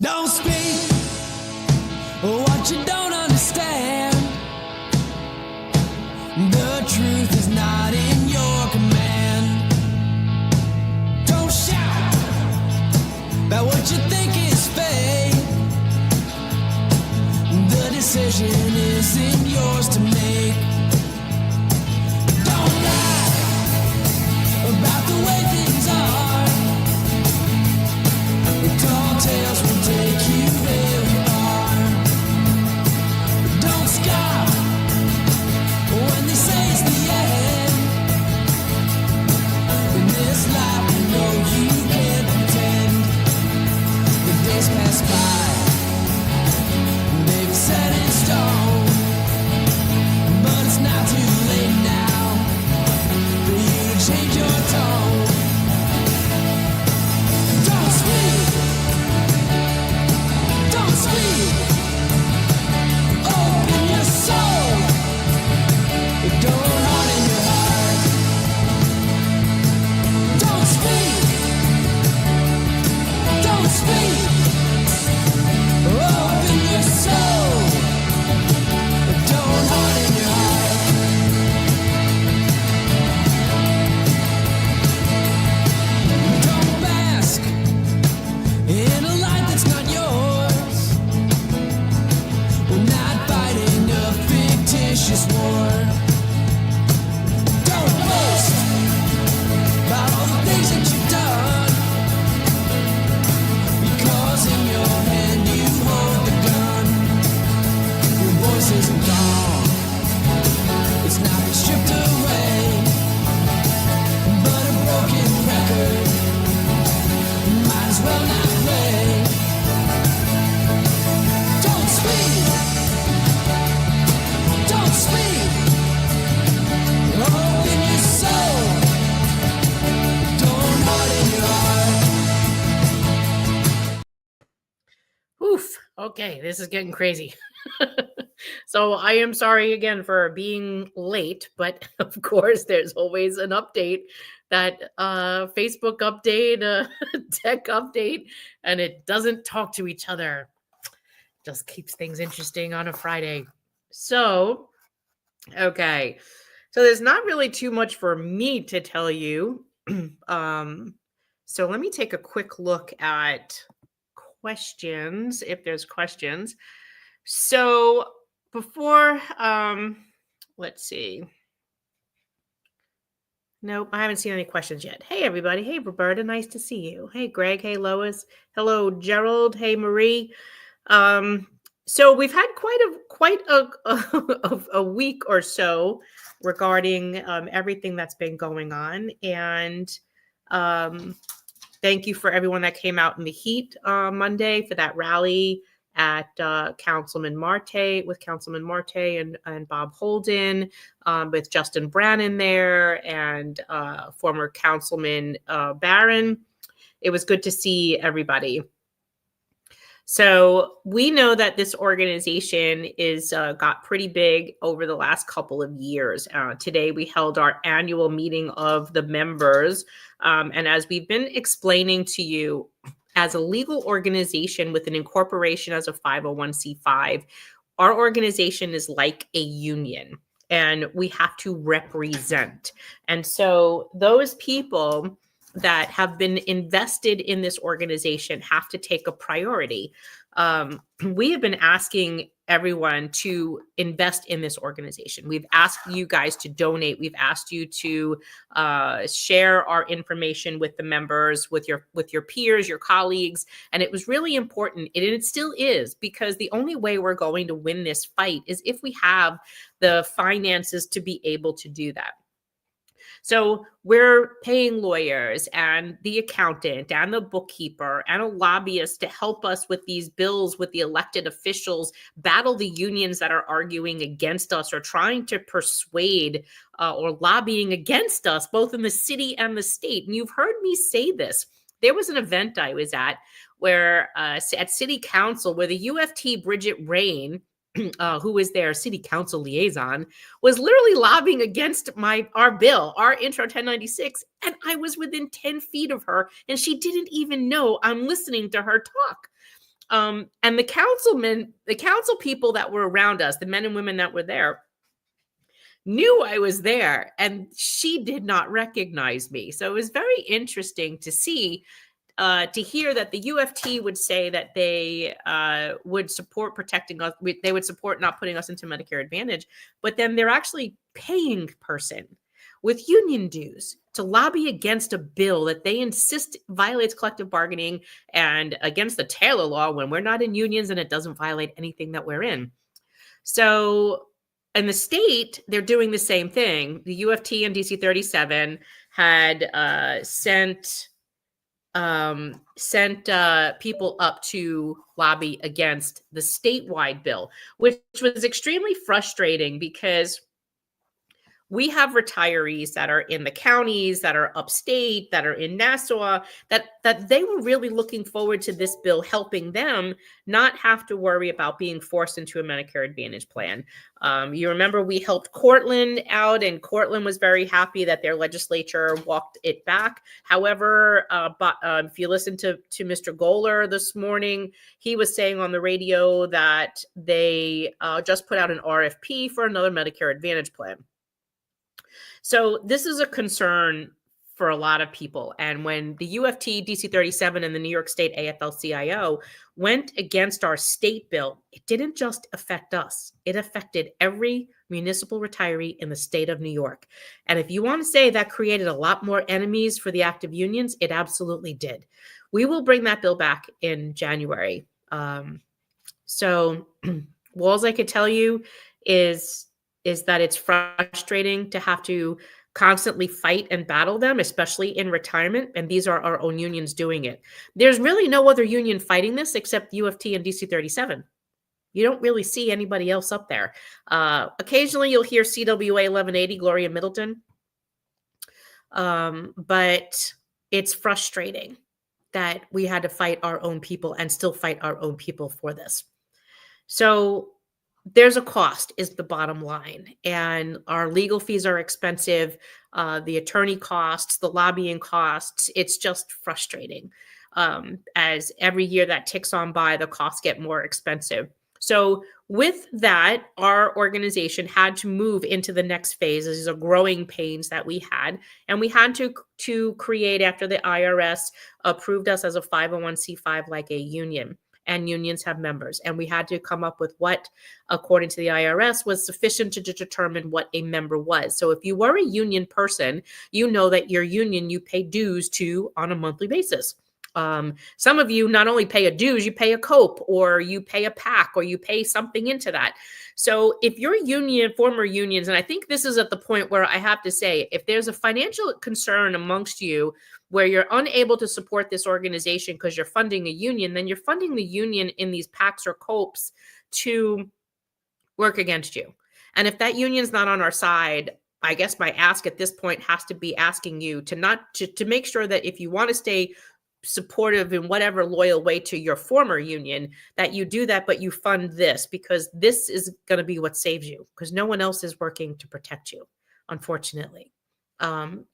Don't speak what you don't understand. The truth is not in your command. Don't shout about what you think is fake. The decision isn't yours to make. Don't lie about the way things are. The tall tales will take you very far. Don't scoff when they say it's the end. In this life, you know you can't pretend. The days pass by, they've set in stone. But it's not too late now for you to change your tone. Don't speak. Don't speak. Open your soul. Don't harden your heart. Don't speak. Don't speak. Open your soul. Don't harden your heart. Don't bask in a light that's not yours. We're not fighting a fictitious war. Don't boast about all the things that you've done, because in your hand you hold the gun. Your voice isn't gone, it's not been stripped away, but a broken record might as well not play. Don't speak. Don't speak. Open your soul. Don't harden your heart. Oof. Okay, this is getting crazy. So I am sorry again for being late, but of course there's always an update, that Facebook update, tech update, and it doesn't talk to each other. Just keeps things interesting on a Friday. So, okay. So there's not really too much for me to tell you. So let me take a quick look at questions, if there's questions. So before, let's see. Nope, I haven't seen any questions yet. Hey, everybody. Hey, Roberta. Nice to see you. Hey, Greg. Hey, Lois. Hello, Gerald. Hey, Marie. So we've had quite a week or so regarding everything that's been going on, and thank you for everyone that came out in the heat Monday for that rally at Councilman Marte and Bob Holden, with Justin Brannon there and former Councilman Barron. It was good to see everybody. So we know that this organization is got pretty big over the last couple of years. Today we held our annual meeting of the members. And as we've been explaining to you, as a legal organization with an incorporation as a 501c5, our organization is like a union, and we have to represent. And so those people that have been invested in this organization have to take a priority. We have been asking everyone to invest in this organization. We've asked you guys to donate. We've asked you to share our information with the members, with your peers, your colleagues. And it was really important, and it still is, because the only way we're going to win this fight is if we have the finances to be able to do that. So we're paying lawyers and the accountant and the bookkeeper and a lobbyist to help us with these bills, with the elected officials, battle the unions that are arguing against us or trying to persuade or lobbying against us, both in the city and the state. And you've heard me say this. There was an event I was at where at City Council where the UFT Bridget Rain, who was their city council liaison, was literally lobbying against our bill, our Intro 1096, and I was within 10 feet of her, and she didn't even know I'm listening to her talk. And the council people that were around us, the men and women that were there, knew I was there, and she did not recognize me. So it was very interesting to see, to hear that the UFT would say that they would support protecting us. They would support not putting us into Medicare Advantage, but then they're actually paying person with union dues to lobby against a bill that they insist violates collective bargaining and against the Taylor law when we're not in unions and it doesn't violate anything that we're in. So in the state, they're doing the same thing. The UFT and DC 37 had sent people up to lobby against the statewide bill, which was extremely frustrating because we have retirees that are in the counties, that are upstate, that are in Nassau, that they were really looking forward to this bill helping them not have to worry about being forced into a Medicare Advantage plan. You remember we helped Cortland out, and Cortland was very happy that their legislature walked it back. However, if you listen to Mr. Goler this morning, he was saying on the radio that they just put out an RFP for another Medicare Advantage plan. So this is a concern for a lot of people. And when the UFT, DC 37, and the New York State AFL-CIO went against our state bill, it didn't just affect us. It affected every municipal retiree in the state of New York. And if you want to say that created a lot more enemies for the active unions, it absolutely did. We will bring that bill back in January. So all I could tell you is that it's frustrating to have to constantly fight and battle them, especially in retirement. And these are our own unions doing it. There's really no other union fighting this except UFT and DC 37. You don't really see anybody else up there. Occasionally you'll hear CWA 1180, Gloria Middleton. But it's frustrating that we had to fight our own people and still fight our own people for this. So there's a cost is the bottom line, and our legal fees are expensive. The attorney costs, the lobbying costs, it's just frustrating. As every year that ticks on by, the costs get more expensive. So with that, our organization had to move into the next phase. These are growing pains that we had, and we had to create, after the IRS approved us as a 501c5 like a union. And unions have members. And we had to come up with what, according to the IRS, was sufficient to determine what a member was. So if you were a union person, you know that your union you pay dues to on a monthly basis. Some of you not only pay a dues, you pay a COPE, or you pay a PAC, or you pay something into that. So if you're union, former unions, and I think this is at the point where I have to say, if there's a financial concern amongst you where you're unable to support this organization because you're funding a union, then you're funding the union in these PACs or COPEs to work against you. And if that union's not on our side, I guess my ask at this point has to be asking you to make sure that if you want to stay supportive in whatever loyal way to your former union, that you do that, but you fund this, because this is going to be what saves you, because no one else is working to protect you, unfortunately.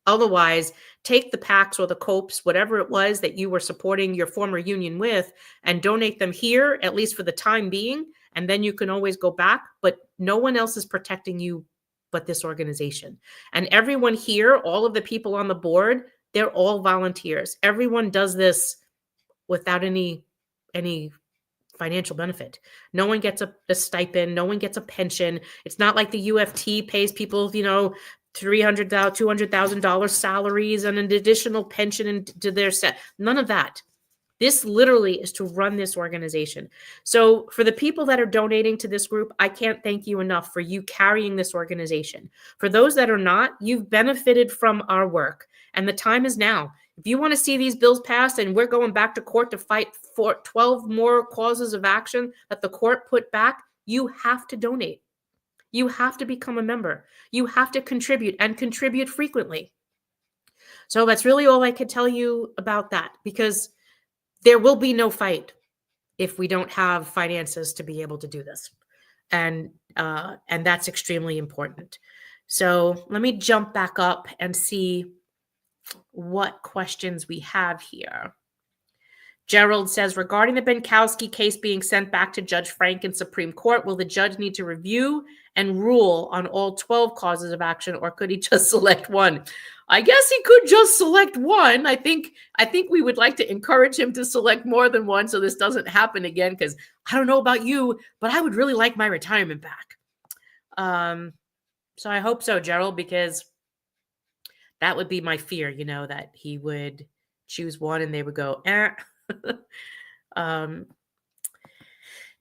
Otherwise, take the PACs or the COPEs, whatever it was that you were supporting your former union with, and donate them here, at least for the time being. And then you can always go back, but no one else is protecting you but this organization. And everyone here, all of the people on the board, they're all volunteers. Everyone does this without any financial benefit. No one gets a stipend. No one gets a pension. It's not like the UFT pays people, $300,000, $200,000 salaries and an additional pension into their set. None of that. This literally is to run this organization. So for the people that are donating to this group, I can't thank you enough for you carrying this organization. For those that are not, you've benefited from our work, and the time is now. If you want to see these bills passed and we're going back to court to fight for 12 more causes of action that the court put back, you have to donate. You have to become a member. You have to contribute, and contribute frequently. So that's really all I could tell you about that, because there will be no fight if we don't have finances to be able to do this. And that's extremely important. So let me jump back up and see what questions we have here. Gerald says, regarding the Benkowski case being sent back to Judge Frank in Supreme Court, will the judge need to review and rule on all 12 causes of action, or could he just select one? I guess he could just select one. I think we would like to encourage him to select more than one so this doesn't happen again, because I don't know about you, but I would really like my retirement back. So I hope so, Gerald, because that would be my fear, that he would choose one and they would go, eh.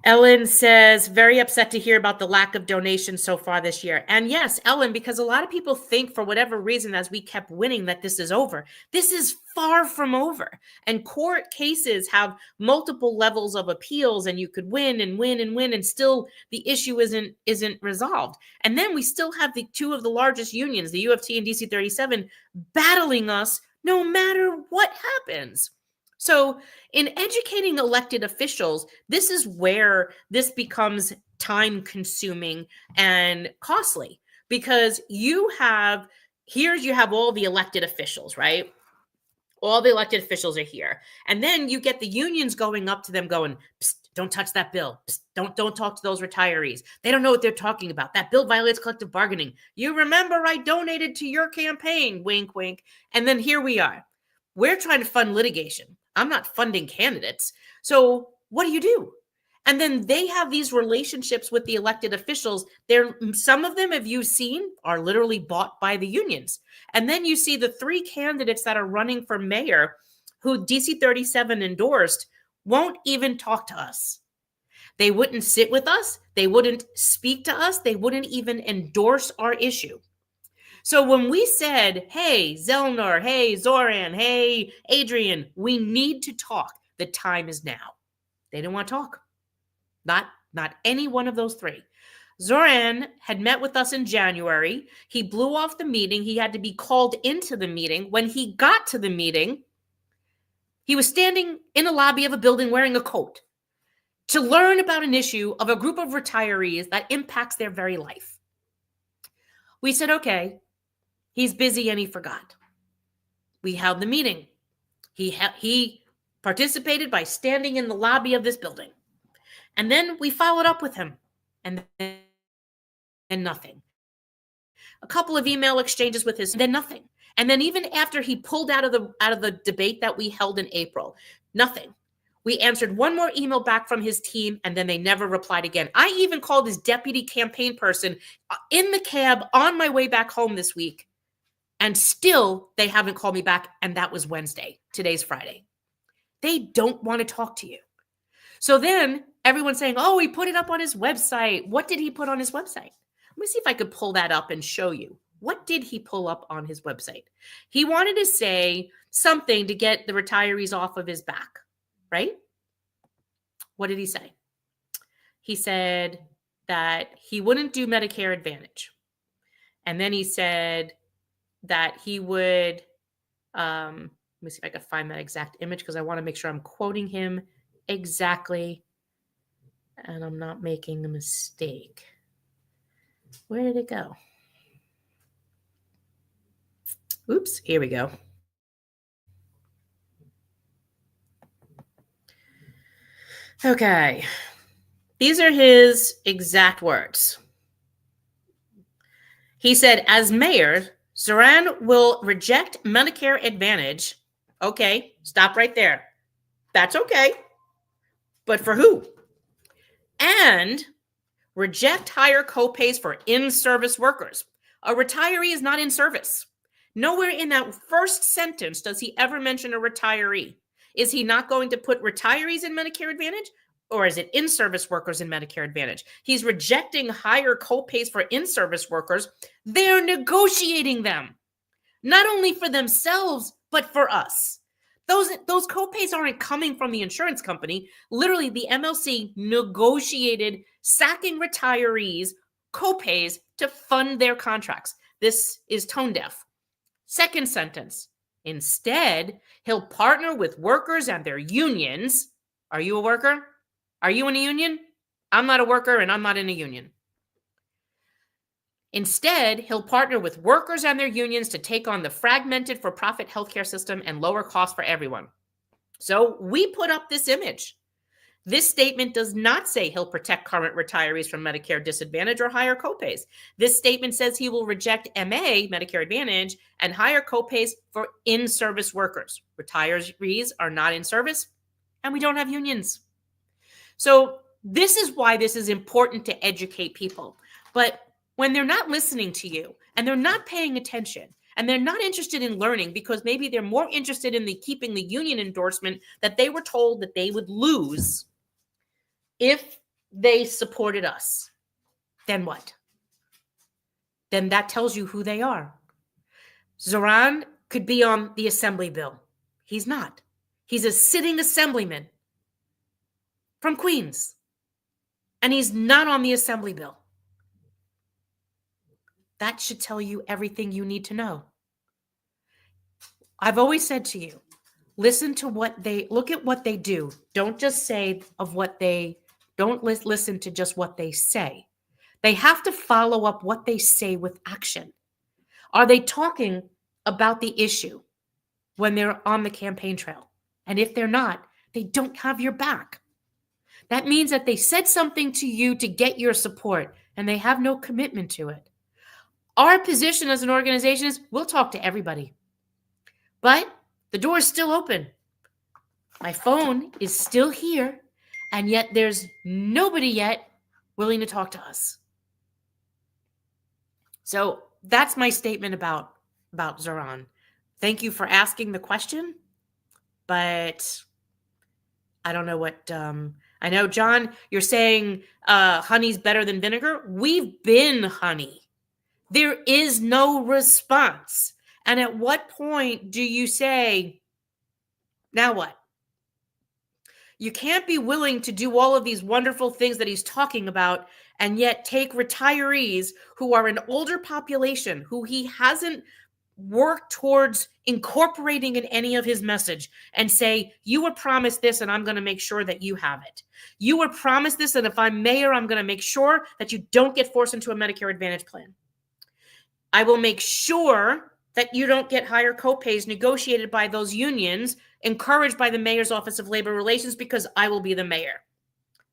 Ellen says, very upset to hear about the lack of donations so far this year. And yes, Ellen, because a lot of people think for whatever reason, as we kept winning, that this is over. This is far from over. And court cases have multiple levels of appeals, and you could win and win and win, and still the issue isn't resolved. And then we still have the two of the largest unions, the UFT and DC 37, battling us no matter what happens. So in educating elected officials, this is where this becomes time consuming and costly, because you have all the elected officials, right? All the elected officials are here. And then you get the unions going up to them going, psst, don't touch that bill. Psst, don't talk to those retirees. They don't know what they're talking about. That bill violates collective bargaining. You remember I donated to your campaign, wink, wink. And then here we are. We're trying to fund litigation. I'm not funding candidates. So what do you do? And then they have these relationships with the elected officials. Some of them, have you seen, are literally bought by the unions. And then you see the three candidates that are running for mayor who DC 37 endorsed won't even talk to us. They wouldn't sit with us. They wouldn't speak to us. They wouldn't even endorse our issue. So when we said, hey, Zellner, hey, Zoran, hey, Adrian, we need to talk, the time is now. They didn't want to talk. Not any one of those three. Zoran had met with us in January. He blew off the meeting. He had to be called into the meeting. When he got to the meeting, he was standing in the lobby of a building wearing a coat to learn about an issue of a group of retirees that impacts their very life. We said, okay. He's busy and he forgot. We held the meeting. He participated by standing in the lobby of this building. And then we followed up with him. And then nothing. A couple of email exchanges with his, and then nothing. And then even after he pulled out of the debate that we held in April, nothing. We answered one more email back from his team, and then they never replied again. I even called his deputy campaign person in the cab on my way back home this week. And still, they haven't called me back, and that was Wednesday. Today's Friday. They don't want to talk to you. So then everyone's saying, oh, he put it up on his website. What did he put on his website? Let me see if I could pull that up and show you. What did he pull up on his website? He wanted to say something to get the retirees off of his back, right? What did he say? He said that he wouldn't do Medicare Advantage. And then he said that he would, let me see if I can find that exact image, because I want to make sure I'm quoting him exactly and I'm not making a mistake. Where did it go? Oops, here we go. Okay, these are his exact words. He said, as mayor, Zoran will reject Medicare Advantage. Okay, stop right there. That's okay. But for who? And reject higher copays for in-service workers. A retiree is not in service. Nowhere in that first sentence does he ever mention a retiree. Is he not going to put retirees in Medicare Advantage? Or is it in-service workers in Medicare Advantage? He's rejecting higher copays for in-service workers. They're negotiating them, not only for themselves, but for us. Those copays aren't coming from the insurance company. Literally, the MLC negotiated sacking retirees' copays to fund their contracts. This is tone deaf. Second sentence. Instead, he'll partner with workers and their unions. Are you a worker? Are you in a union? I'm not a worker and I'm not in a union. Instead, he'll partner with workers and their unions to take on the fragmented for-profit healthcare system and lower costs for everyone. So we put up this image. This statement does not say he'll protect current retirees from Medicare disadvantage or higher copays. This statement says he will reject MA, Medicare Advantage, and higher copays for in-service workers. Retirees are not in service, and we don't have unions. So this is why this is important to educate people. But when they're not listening to you and they're not paying attention and they're not interested in learning because maybe they're more interested in keeping the union endorsement that they were told that they would lose if they supported us, then what? Then that tells you who they are. Zoran could be on the assembly bill. He's not. He's a sitting assemblyman from Queens. And he's not on the assembly bill. That should tell you everything you need to know. I've always said to you, listen to look at what they do. Don't just say don't listen to just what they say. They have to follow up what they say with action. Are they talking about the issue when they're on the campaign trail? And if they're not, they don't have your back. That means that they said something to you to get your support and they have no commitment to it. Our position as an organization is we'll talk to everybody. But the door is still open. My phone is still here, and yet there's nobody yet willing to talk to us. So that's my statement about Zoran. Thank you for asking the question, but I don't know what I know, John, you're saying honey's better than vinegar. We've been honey. There is no response. And at what point do you say, now what? You can't be willing to do all of these wonderful things that he's talking about and yet take retirees who are an older population, who he hasn't worked towards incorporating in any of his message, and say, you were promised this and I'm going to make sure that you have it. You were promised this, and if I'm mayor, I'm going to make sure that you don't get forced into a Medicare Advantage plan. I will make sure that you don't get higher copays negotiated by those unions, encouraged by the mayor's Office of Labor Relations, because I will be the mayor.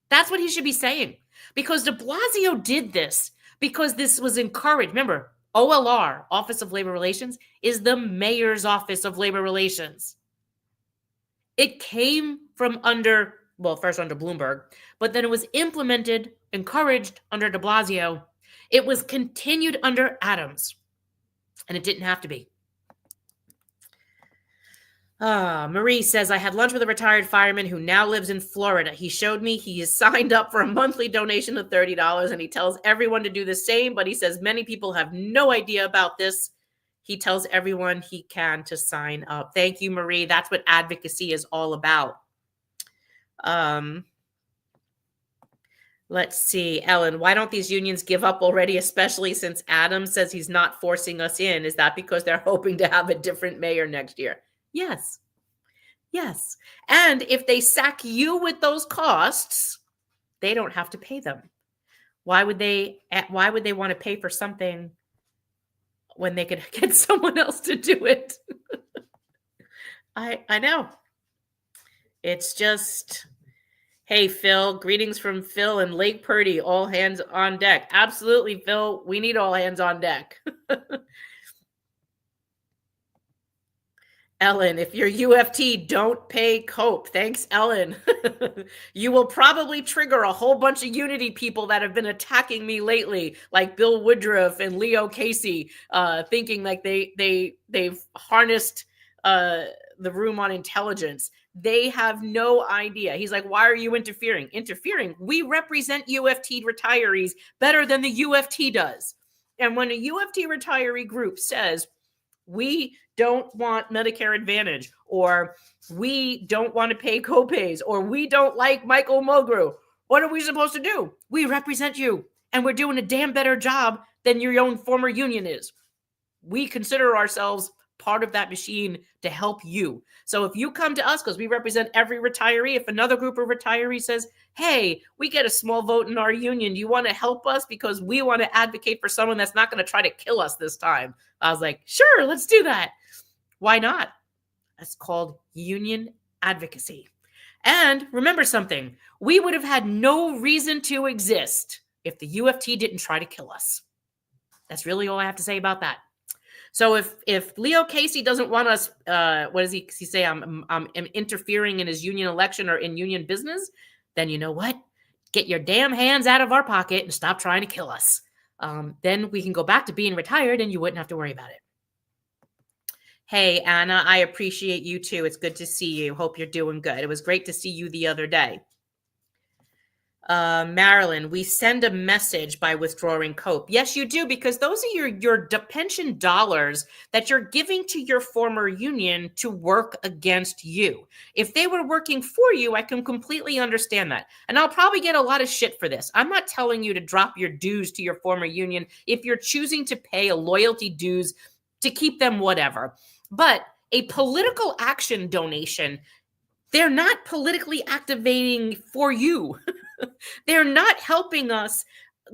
That's what he should be saying. Because de Blasio did this because this was encouraged. Remember, OLR, Office of Labor Relations, is the mayor's Office of Labor Relations. It came from first under Bloomberg, but then it was implemented, encouraged under de Blasio. It was continued under Adams, and it didn't have to be. Marie says, I had lunch with a retired fireman who now lives in Florida. He showed me he is signed up for a monthly donation of $30, and he tells everyone to do the same, but he says many people have no idea about this. He tells everyone he can to sign up. Thank you, Marie. That's what advocacy is all about. Let's see, Ellen, why don't these unions give up already, especially since Adams says he's not forcing us in? Is that because they're hoping to have a different mayor next year? Yes. Yes. And if they sack you with those costs, they don't have to pay them. Why would they want to pay for something when they could get someone else to do it? I know. It's just, hey, Phil, greetings from Phil and Lake Purdy, all hands on deck. Absolutely, Phil. We need all hands on deck. Ellen, if you're UFT, don't pay COPE. Thanks, Ellen. You will probably trigger a whole bunch of Unity people that have been attacking me lately, like Bill Woodruff and Leo Casey, thinking like they've harnessed the room on intelligence. They have no idea. He's like, why are you interfering? Interfering? We represent UFT retirees better than the UFT does. And when a UFT retiree group says, we don't want Medicare Advantage, or we don't want to pay copays, or we don't like Michael Mulgrew, what are we supposed to do? We represent you, and we're doing a damn better job than your own former union is. We consider ourselves part of that machine to help you. So if you come to us, because we represent every retiree, if another group of retirees says, hey, we get a small vote in our union, do you want to help us because we want to advocate for someone that's not going to try to kill us this time? I was like, sure, let's do that. Why not? That's called union Advocacy. And remember something, we would have had no reason to exist if the UFT didn't try to kill us. That's really all I have to say about that. So if Leo Casey doesn't want us, what does he say? I'm interfering in his union election or in union business. Then you know what? Get your damn hands out of our pocket and stop trying to kill us. Then we can go back to being retired and you wouldn't have to worry about it. Hey, Anna, I appreciate you too. It's good to see you. Hope you're doing good. It was great to see you the other day. Marilyn, we send a message by withdrawing COPE. Yes, you do, because those are your pension dollars that you're giving to your former union to work against you. If they were working for you, I can completely understand that. And I'll probably get a lot of shit for this. I'm not telling you to drop your dues to your former union if you're choosing to pay a loyalty dues to keep them whatever. But a political action donation, they're not politically activating for you. They're not helping us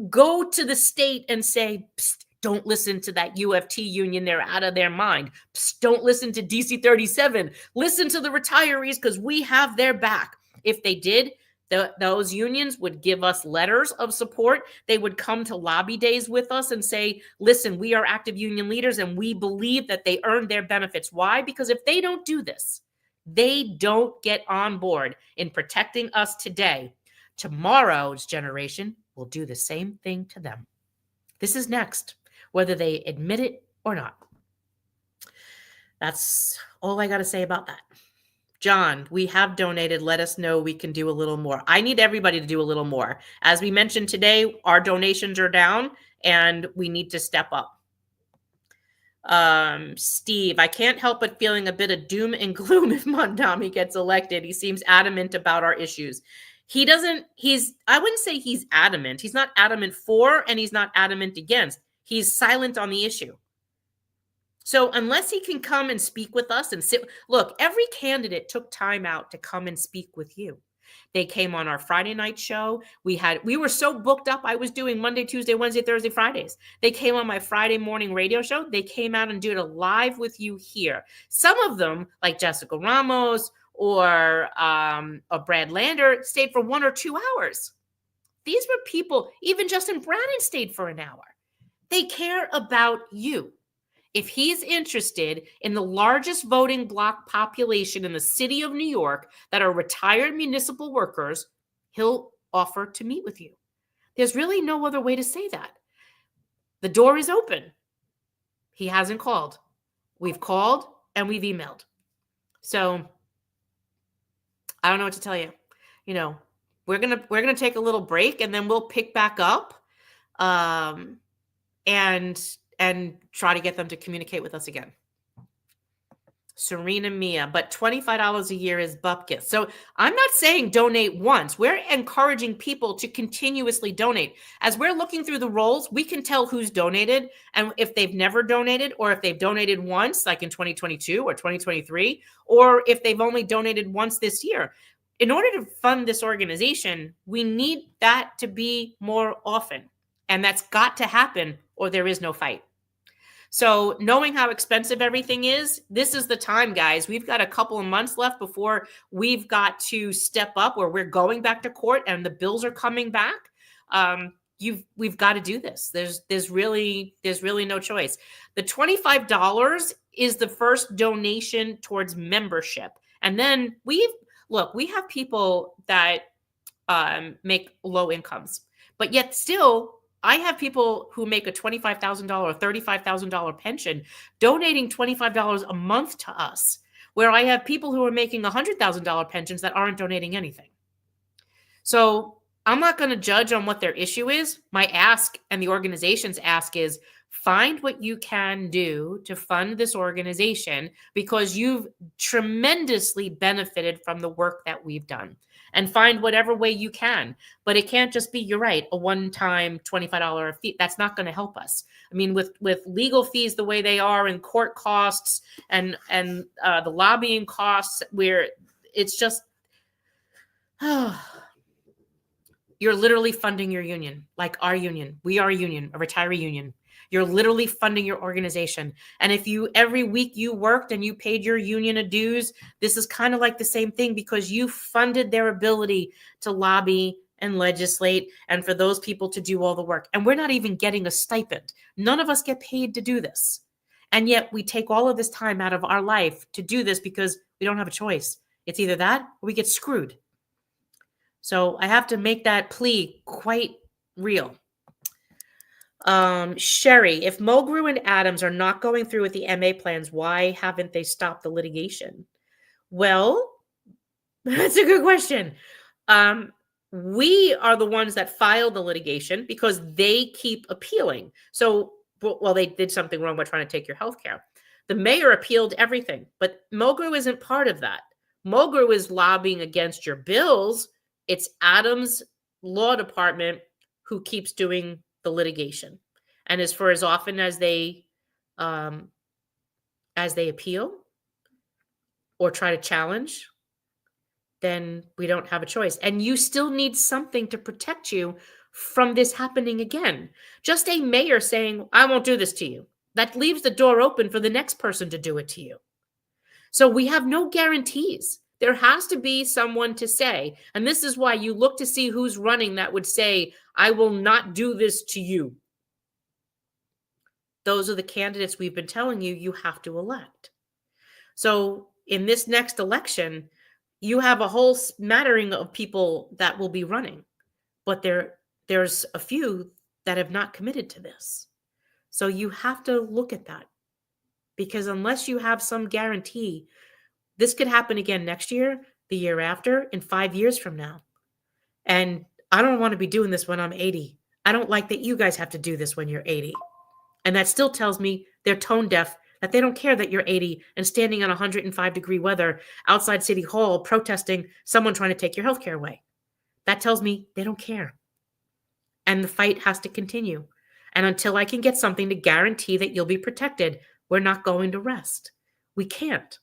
go to the state and say, psst, don't listen to that UFT union. They're out of their mind. Psst, don't listen to DC 37. Listen to the retirees because we have their back. If they did, those unions would give us letters of support. They would come to lobby days with us and say, listen, we are active union leaders and we believe that they earned their benefits. Why? Because if they don't do this, they don't get on board in protecting us today. Tomorrow's generation will do the same thing to them. This is next, whether they admit it or not. That's all I got to say about that. John, we have donated. Let us know we can do a little more. I need everybody to do a little more. As we mentioned today, our donations are down and we need to step up. Steve, I can't help but feeling a bit of doom and gloom if Mondami gets elected. He seems adamant about our issues. I wouldn't say he's adamant. He's not adamant for, and he's not adamant against. He's silent on the issue. So unless he can come and speak with us and look, every candidate took time out to come and speak with you. They came on our Friday night show. We were so booked up. I was doing Monday, Tuesday, Wednesday, Thursday, Fridays. They came on my Friday morning radio show. They came out and did a live with you here. Some of them, like Jessica Ramos or Brad Lander, stayed for 1 or 2 hours. These were people, even Justin Brannon stayed for an hour. They care about you. If he's interested in the largest voting bloc population in the city of New York that are retired municipal workers, he'll offer to meet with you. There's really no other way to say that. The door is open. He hasn't called. We've called and we've emailed. So I don't know what to tell you. You know, we're gonna take a little break and then we'll pick back up and try to get them to communicate with us again. Serena Mia, but $25 a year is bupkis. So I'm not saying donate once. We're encouraging people to continuously donate. As we're looking through the rolls, we can tell who's donated and if they've never donated or if they've donated once, like in 2022 or 2023, or if they've only donated once this year. In order to fund this organization, we need that to be more often. And that's got to happen or there is no fight. So knowing how expensive everything is, this is the time, guys. We've got a couple of months left before we've got to step up where we're going back to court and the bills are coming back. We've got to do this. There's really no choice. The $25 is the first donation towards membership. And then we have people that make low incomes, but yet still I have people who make a $25,000 or $35,000 pension donating $25 a month to us, where I have people who are making $100,000 pensions that aren't donating anything. So I'm not going to judge on what their issue is. My ask and the organization's ask is find what you can do to fund this organization because you've tremendously benefited from the work that we've done. And find whatever way you can. But it can't just be, you're right, a one-time $25 fee. That's not going to help us. I mean, with legal fees the way they are and court costs and the lobbying costs, where it's just, you're literally funding your union, like our union. We are a union, a retiree union. You're literally funding your organization. And if you every week you worked and you paid your union a dues, this is kind of like the same thing because you funded their ability to lobby and legislate and for those people to do all the work. And we're not even getting a stipend. None of us get paid to do this. And yet we take all of this time out of our life to do this because we don't have a choice. It's either that or we get screwed. So I have to make that plea quite real. Sherry, if Mulgrew and Adams are not going through with the MA plans, why haven't they stopped the litigation? Well, that's a good question. We are the ones that filed the litigation because they keep appealing. So, well, they did something wrong by trying to take your health care. The mayor appealed everything, but Mulgrew isn't part of that. Mulgrew is lobbying against your bills. It's Adams' law department who keeps doing the litigation. And as for as often as they appeal or try to challenge, then we don't have a choice. And you still need something to protect you from this happening again. Just a mayor saying, I won't do this to you. That leaves the door open for the next person to do it to you. So we have no guarantees. There has to be someone to say, and this is why you look to see who's running that would say, I will not do this to you. Those are the candidates we've been telling you you have to elect. So in this next election, you have a whole smattering of people that will be running, but there's a few that have not committed to this. So you have to look at that because unless you have some guarantee, this could happen again next year, the year after, in 5 years from now. And I don't want to be doing this when I'm 80. I don't like that you guys have to do this when you're 80. And that still tells me they're tone deaf, that they don't care that you're 80 and standing in 105-degree weather outside City Hall protesting someone trying to take your health care away. That tells me they don't care. And the fight has to continue. And until I can get something to guarantee that you'll be protected, we're not going to rest. We can't.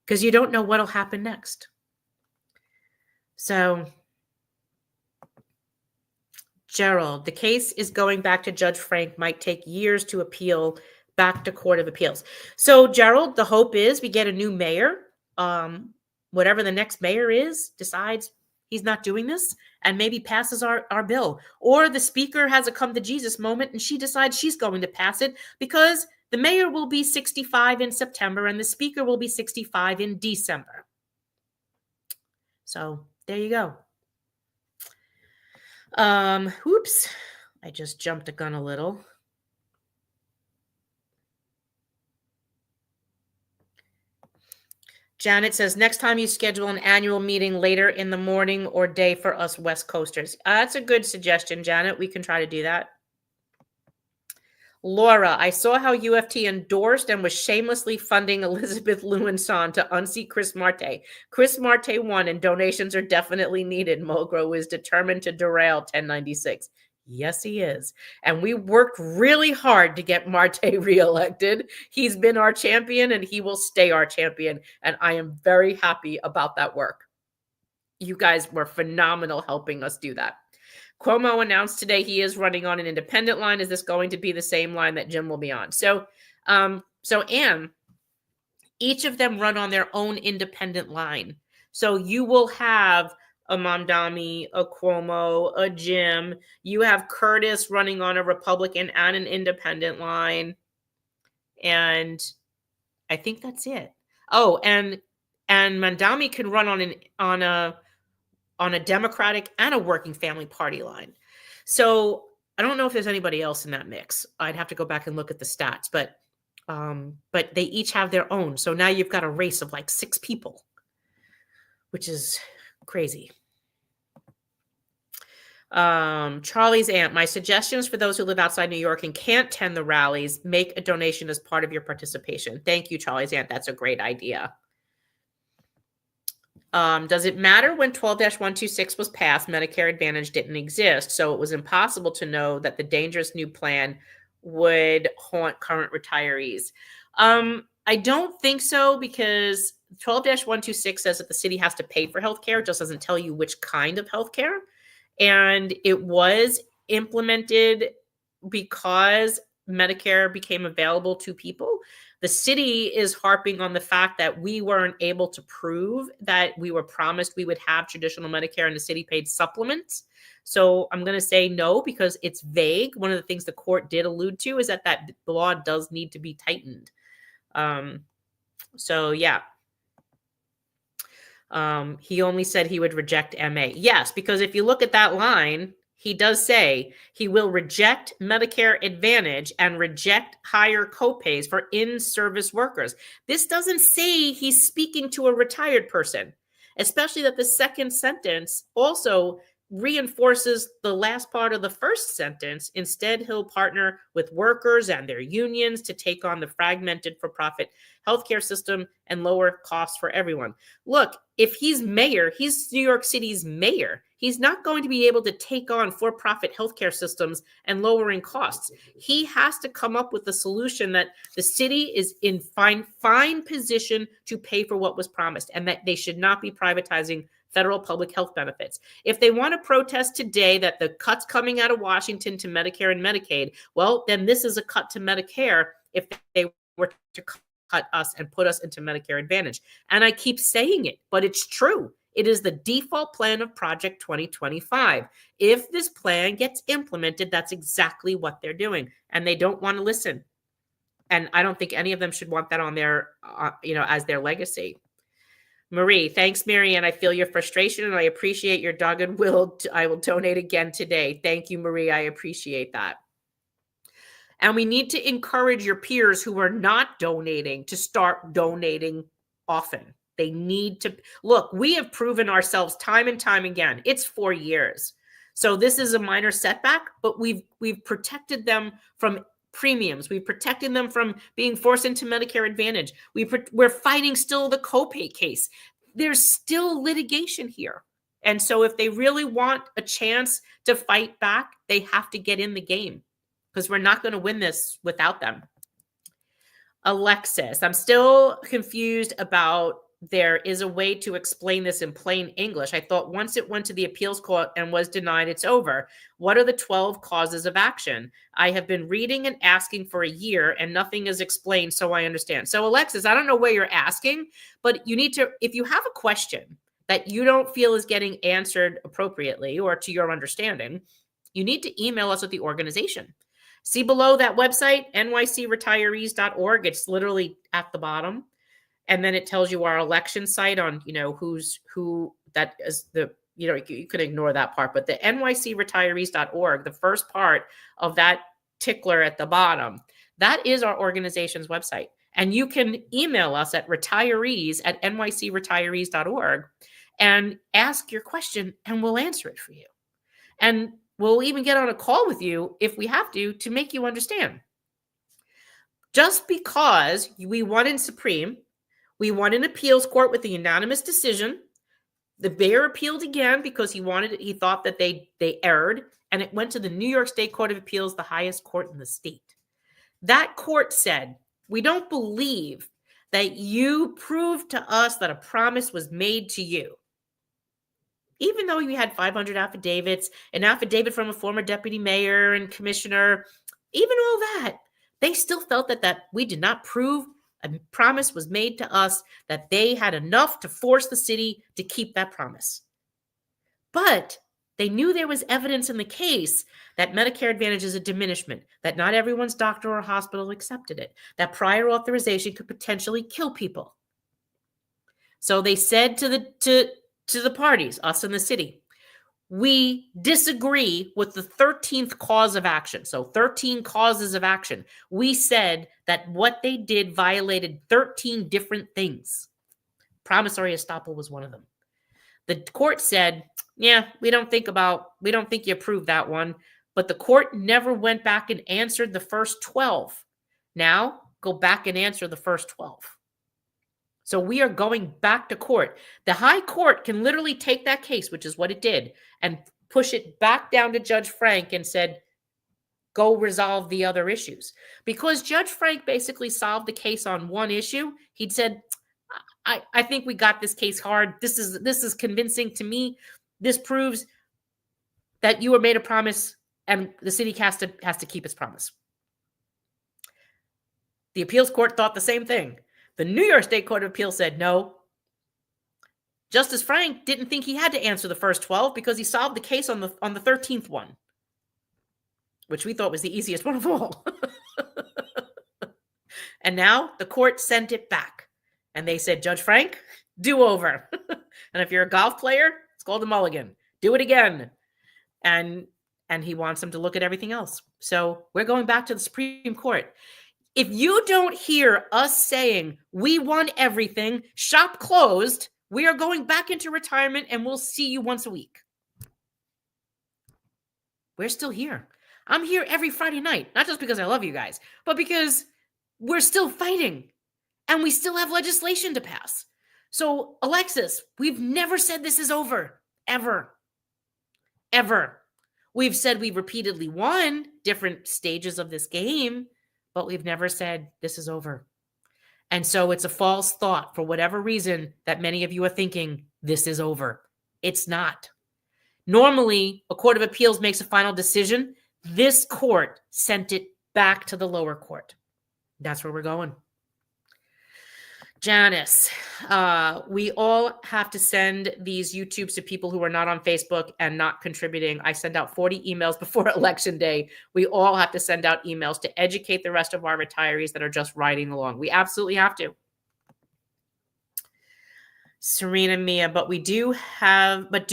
Because you don't know what'll happen next. So, Gerald, the case is going back to Judge Frank, might take years to appeal back to Court of Appeals. So, Gerald, the hope is we get a new mayor. Whatever the next mayor is, decides he's not doing this and maybe passes our bill. Or the speaker has a come to Jesus moment and she decides she's going to pass it because the mayor will be 65 in September and the speaker will be 65 in December. So there you go. Oops, I just jumped the gun a little. Janet says, next time you schedule an annual meeting later in the morning or day for us West Coasters. That's a good suggestion, Janet. We can try to do that. Laura, I saw how UFT endorsed and was shamelessly funding Elizabeth Lewinson to unseat Chris Marte. Chris Marte won and donations are definitely needed. Mulgrew is determined to derail 1096. Yes, he is. And we worked really hard to get Marte reelected. He's been our champion and he will stay our champion. And I am very happy about that work. You guys were phenomenal helping us do that. Cuomo announced today he is running on an independent line. Is this going to be the same line that Jim will be on? So Ann, each of them run on their own independent line. So you will have a Mamdani, a Cuomo, a Jim. You have Curtis running on a Republican and an independent line. And I think that's it. Oh, and Mamdani can run on a Democratic and a working family party line. So I don't know if there's anybody else in that mix. I'd have to go back and look at the stats, but they each have their own. So now you've got a race of like 6 people, which is crazy. Charlie's aunt, my suggestions for those who live outside New York and can't attend the rallies, make a donation as part of your participation. Thank you, Charlie's aunt. That's a great idea. Does it matter when 12-126 was passed, Medicare Advantage didn't exist, so it was impossible to know that the dangerous new plan would haunt current retirees? I don't think so because 12-126 says that the city has to pay for healthcare. It just doesn't tell you which kind of healthcare. And it was implemented because Medicare became available to people. The city is harping on the fact that we weren't able to prove that we were promised we would have traditional Medicare and the city paid supplements. So I'm going to say no because it's vague. One of the things the court did allude to is that that law does need to be tightened. So yeah. He only said he would reject MA. Yes, because if you look at that line, he does say he will reject Medicare Advantage and reject higher copays for in-service workers. This doesn't say he's speaking to a retired person, especially that the second sentence also reinforces the last part of the first sentence. Instead, he'll partner with workers and their unions to take on the fragmented for-profit healthcare system and lower costs for everyone. Look, if he's mayor, he's New York City's mayor. He's not going to be able to take on for-profit healthcare systems and lowering costs. He has to come up with a solution that the city is in fine position to pay for what was promised, and that they should not be privatizing federal public health benefits. If they want to protest today that the cuts coming out of Washington to Medicare and Medicaid, well, then this is a cut to Medicare if they were to cut us and put us into Medicare Advantage. And I keep saying it, but it's true. It is the default plan of Project 2025. If this plan gets implemented, that's exactly what they're doing. And they don't want to listen. And I don't think any of them should want that on their, as their legacy. Marie, thanks, Mary, and I feel your frustration and I appreciate your dogged will. I will donate again today. Thank you, Marie. I appreciate that. And we need to encourage your peers who are not donating to start donating often. They need to look, we have proven ourselves time and time again. It's 4 years. So this is a minor setback, but we've protected them from premiums. We've protected them from being forced into Medicare Advantage. We're fighting still the copay case. There's still litigation here. And so if they really want a chance to fight back, they have to get in the game because we're not going to win this without them. Alexis, I'm still confused about there is a way to explain this in plain English. I thought once it went to the appeals court and was denied, it's over. What are the 12 causes of action? I have been reading and asking for a year and nothing is explained, so I understand. So Alexis, I don't know where you're asking, but you need to, if you have a question that you don't feel is getting answered appropriately or to your understanding, you need to email us at the organization. See below that website, nycretirees.org. It's literally at the bottom. And then it tells you our election site on, who that is the, you can ignore that part, but the nycretirees.org, the first part of that tickler at the bottom, that is our organization's website. And you can email us at retirees@nycretirees.org and ask your question and we'll answer it for you. And we'll even get on a call with you if we have to make you understand. Just because we won in Supreme, we won in appeals court with a unanimous decision. The mayor appealed again because he thought that they erred, and it went to the New York State Court of Appeals, the highest court in the state. That court said, we don't believe that you proved to us that a promise was made to you. Even though you had 500 affidavits, an affidavit from a former deputy mayor and commissioner, even all that, they still felt that we did not prove a promise was made to us, that they had enough to force the city to keep that promise. But they knew there was evidence in the case that Medicare Advantage is a diminishment, that not everyone's doctor or hospital accepted it, that prior authorization could potentially kill people. So they said to the parties, us and the city, we disagree with the 13th cause of action. So 13 causes of action. We said that what they did violated 13 different things. Promissory estoppel was one of them. The court said, yeah, we don't think you approved that one. But the court never went back and answered the first 12. Now go back and answer the first 12. So we are going back to court. The high court can literally take that case, which is what it did, and push it back down to Judge Frank and said, go resolve the other issues. Because Judge Frank basically solved the case on one issue. He'd said, I think we got this case hard. This is convincing to me. This proves that you were made a promise and the city has to keep its promise. The appeals court thought the same thing. The New York State Court of Appeals said no. Justice Frank didn't think he had to answer the first 12 because he solved the case on the 13th one, which we thought was the easiest one of all. And now the court sent it back. And they said, Judge Frank, do over. And if you're a golf player, it's called a mulligan. Do it again. And he wants them to look at everything else. So we're going back to the Supreme Court. If you don't hear us saying we won everything, shop closed, we are going back into retirement and we'll see you once a week. We're still here. I'm here every Friday night, not just because I love you guys, but because we're still fighting and we still have legislation to pass. So, Alexis, we've never said this is over, ever, ever. We've said we've repeatedly won different stages of this game, but we've never said this is over. And so it's a false thought for whatever reason that many of you are thinking this is over. It's not. Normally, a court of appeals makes a final decision. This court sent it back to the lower court. That's where we're going. Janice, we all have to send these YouTubes to people who are not on Facebook and not contributing. I send out 40 emails before Election Day. We all have to send out emails to educate the rest of our retirees that are just riding along. We absolutely have to. Serena Mia, but do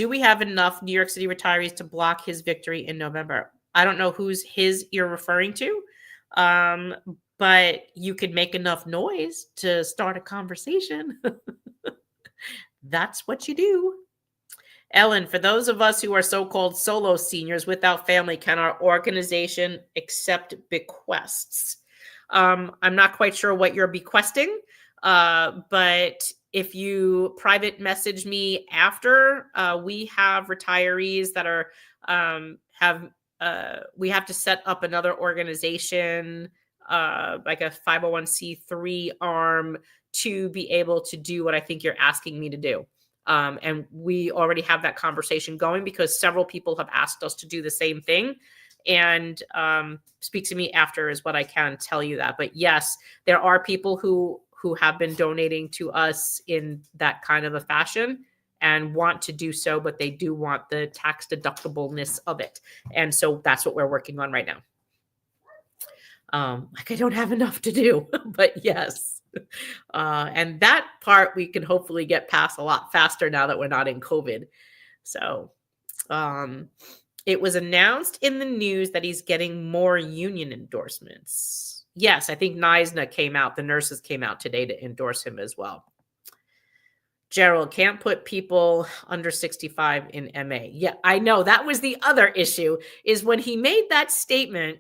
we have enough New York City retirees to block his victory in November? I don't know whose his you're referring to. But you could make enough noise to start a conversation. That's what you do. Ellen, for those of us who are so-called solo seniors without family, can our organization accept bequests? I'm not quite sure what you're bequesting, but if you private message me after, we have retirees that are we have to set up another organization, like a 501c3 arm, to be able to do what I think you're asking me to do. And we already have that conversation going because several people have asked us to do the same thing. And speak to me after is what I can tell you that. But yes, there are people who have been donating to us in that kind of a fashion and want to do so, but they do want the tax deductibleness of it. And so that's what we're working on right now. Like I don't have enough to do, but yes. And that part we can hopefully get past a lot faster now that we're not in COVID. So it was announced in the news that he's getting more union endorsements. Yes, I think NISNA came out, the nurses came out today to endorse him as well. Gerald, can't put people under 65 in MA. Yeah, I know. That was the other issue, is when he made that statement.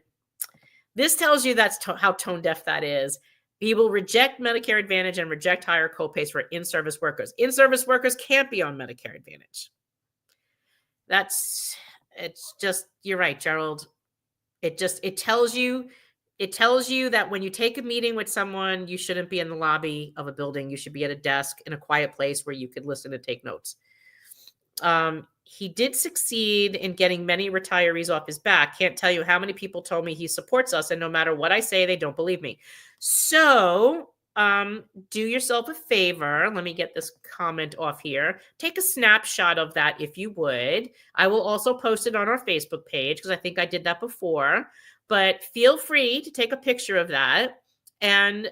This tells you that's how tone deaf that is. He will reject Medicare Advantage and reject higher copays for in-service workers. In-service workers can't be on Medicare Advantage. It's just, you're right, Gerald. It tells you that when you take a meeting with someone, you shouldn't be in the lobby of a building. You should be at a desk in a quiet place where you could listen and take notes. He did succeed in getting many retirees off his back. Can't tell you how many people told me he supports us, and no matter what I say, they don't believe me. So do yourself a favor. Let me get this comment off here. Take a snapshot of that if you would. I will also post it on our Facebook page because I think I did that before. But feel free to take a picture of that, and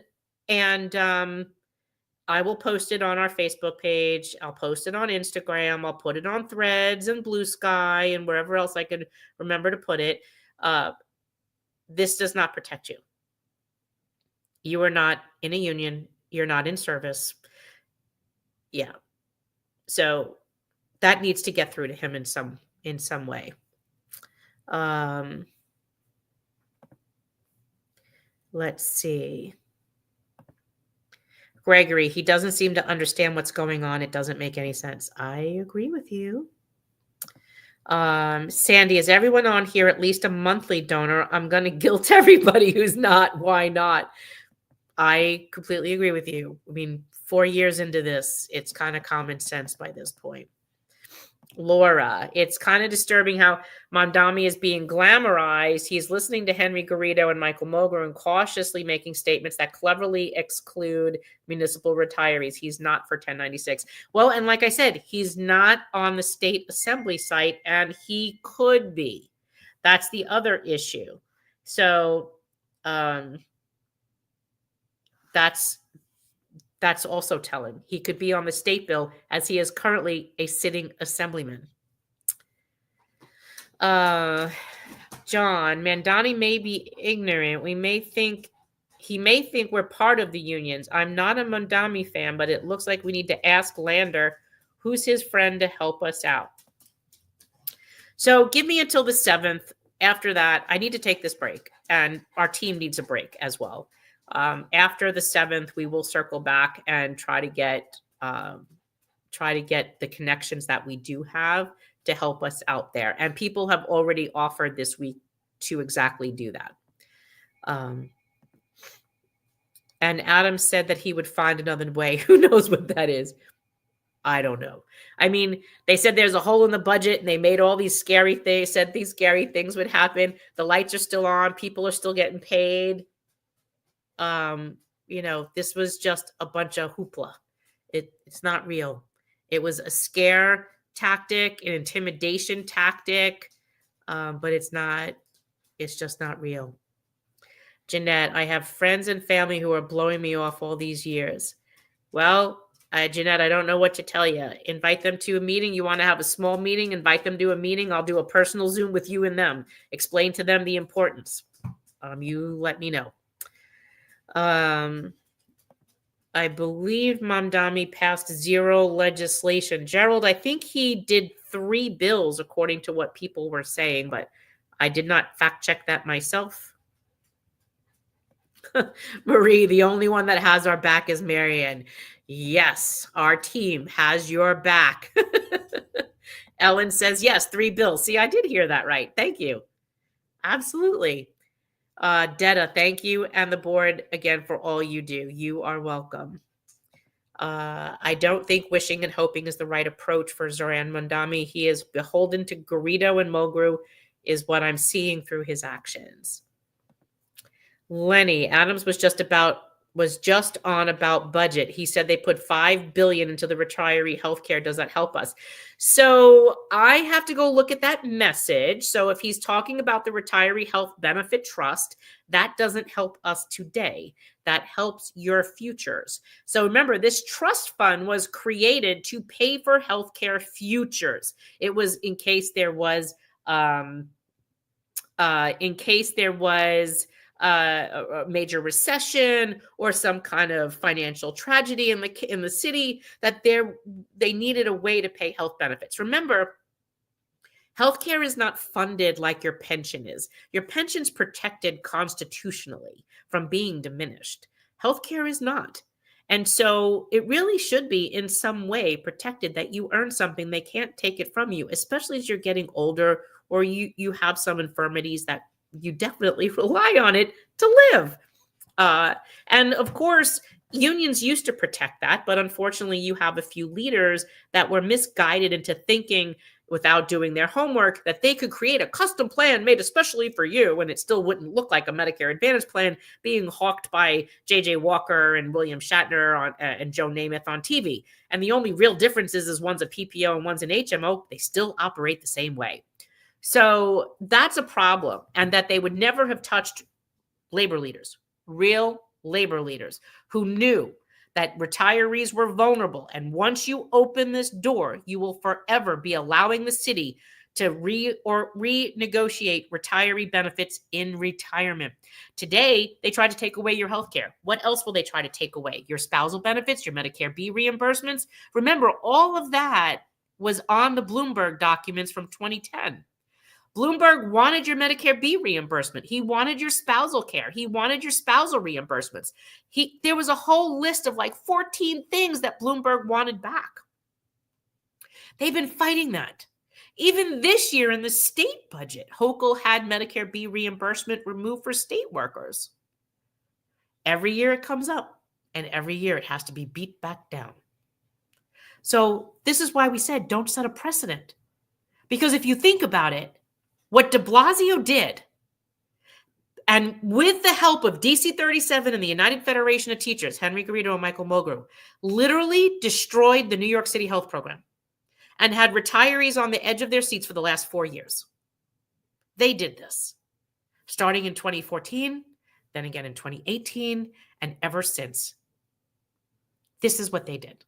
I will post it on our Facebook page. I'll post it on Instagram. I'll put it on Threads and Blue Sky and wherever else I can remember to put it. This does not protect you. You are not in a union. You're not in service. Yeah. So that needs to get through to him in some way. Let's see. Gregory, he doesn't seem to understand what's going on. It doesn't make any sense. I agree with you. Sandy, is everyone on here at least a monthly donor? I'm going to guilt everybody who's not. Why not? I completely agree with you. I mean, 4 years into this, it's kind of common sense by this point. Laura, it's kind of disturbing how Mondami is being glamorized. He's listening to Henry Garrido and Michael Moger and cautiously making statements that cleverly exclude municipal retirees. He's not for 1096. Well, and like I said, he's not on the state assembly site, and he could be. That's the other issue. So that's also telling. He could be on the state bill as he is currently a sitting assemblyman. John, Mandani may be ignorant. He may think we're part of the unions. I'm not a Mandami fan, but it looks like we need to ask Lander who's his friend to help us out. So give me until the 7th. After that, I need to take this break, and our team needs a break as well. After the 7th, we will circle back and try to get the connections that we do have to help us out there. And people have already offered this week to exactly do that. And Adam said that he would find another way. Who knows what that is? I don't know. I mean, they said there's a hole in the budget, and they made all these scary things, said these scary things would happen. The lights are still on. People are still getting paid. This was just a bunch of hoopla. It's not real. It was a scare tactic, an intimidation tactic, but it's just not real. Jeanette, I have friends and family who are blowing me off all these years. Well, Jeanette, I don't know what to tell you. Invite them to a meeting. You want to have a small meeting, invite them to a meeting. I'll do a personal Zoom with you and them. Explain to them the importance. You let me know. I believe Mamdani passed 0 legislation. Gerald, I think he did 3 bills according to what people were saying, but I did not fact check that myself. Marie, the only one that has our back is Marianne. Yes, our team has your back. Ellen says, yes, 3 bills. See, I did hear that right. Thank you. Absolutely. Detta, thank you, and the board again for all you do. You are welcome. I don't think wishing and hoping is the right approach for Zoran Mondami. He is beholden to Garrido and Mulgrew, is what I'm seeing through his actions. Lenny, Adams was just on about budget. He said they put $5 billion into the retiree healthcare. Does that help us? So I have to go look at that message. So if he's talking about the retiree health benefit trust, that doesn't help us today. That helps your futures. So remember, this trust fund was created to pay for healthcare futures. It was in case there was a major recession or some kind of financial tragedy in the city, that they needed a way to pay health benefits. Remember, healthcare is not funded like your pension is. Your pension's protected constitutionally from being diminished. Healthcare is not. And so it really should be in some way protected, that you earn something, they can't take it from you, especially as you're getting older or you have some infirmities that you definitely rely on it to live. And of course, unions used to protect that, but unfortunately you have a few leaders that were misguided into thinking, without doing their homework, that they could create a custom plan made especially for you, and it still wouldn't look like a Medicare Advantage plan being hawked by J.J. Walker and William Shatner and Joe Namath on TV. And the only real difference is one's a PPO and one's an HMO. They still operate the same way. So that's a problem, and that they would never have touched labor leaders, real labor leaders who knew that retirees were vulnerable. And once you open this door, you will forever be allowing the city to renegotiate retiree benefits in retirement. Today, they tried to take away your health care. What else will they try to take away? Your spousal benefits, your Medicare B reimbursements. Remember, all of that was on the Bloomberg documents from 2010. Bloomberg wanted your Medicare B reimbursement. He wanted your spousal care. He wanted your spousal reimbursements. There was a whole list of like 14 things that Bloomberg wanted back. They've been fighting that. Even this year in the state budget, Hochul had Medicare B reimbursement removed for state workers. Every year it comes up, and every year it has to be beat back down. So this is why we said don't set a precedent. Because if you think about it, what de Blasio did, and with the help of DC 37 and the United Federation of Teachers, Henry Garrido and Michael Mulgrew, literally destroyed the New York City health program and had retirees on the edge of their seats for the last 4 years. They did this, starting in 2014, then again in 2018, and ever since. This is what they did.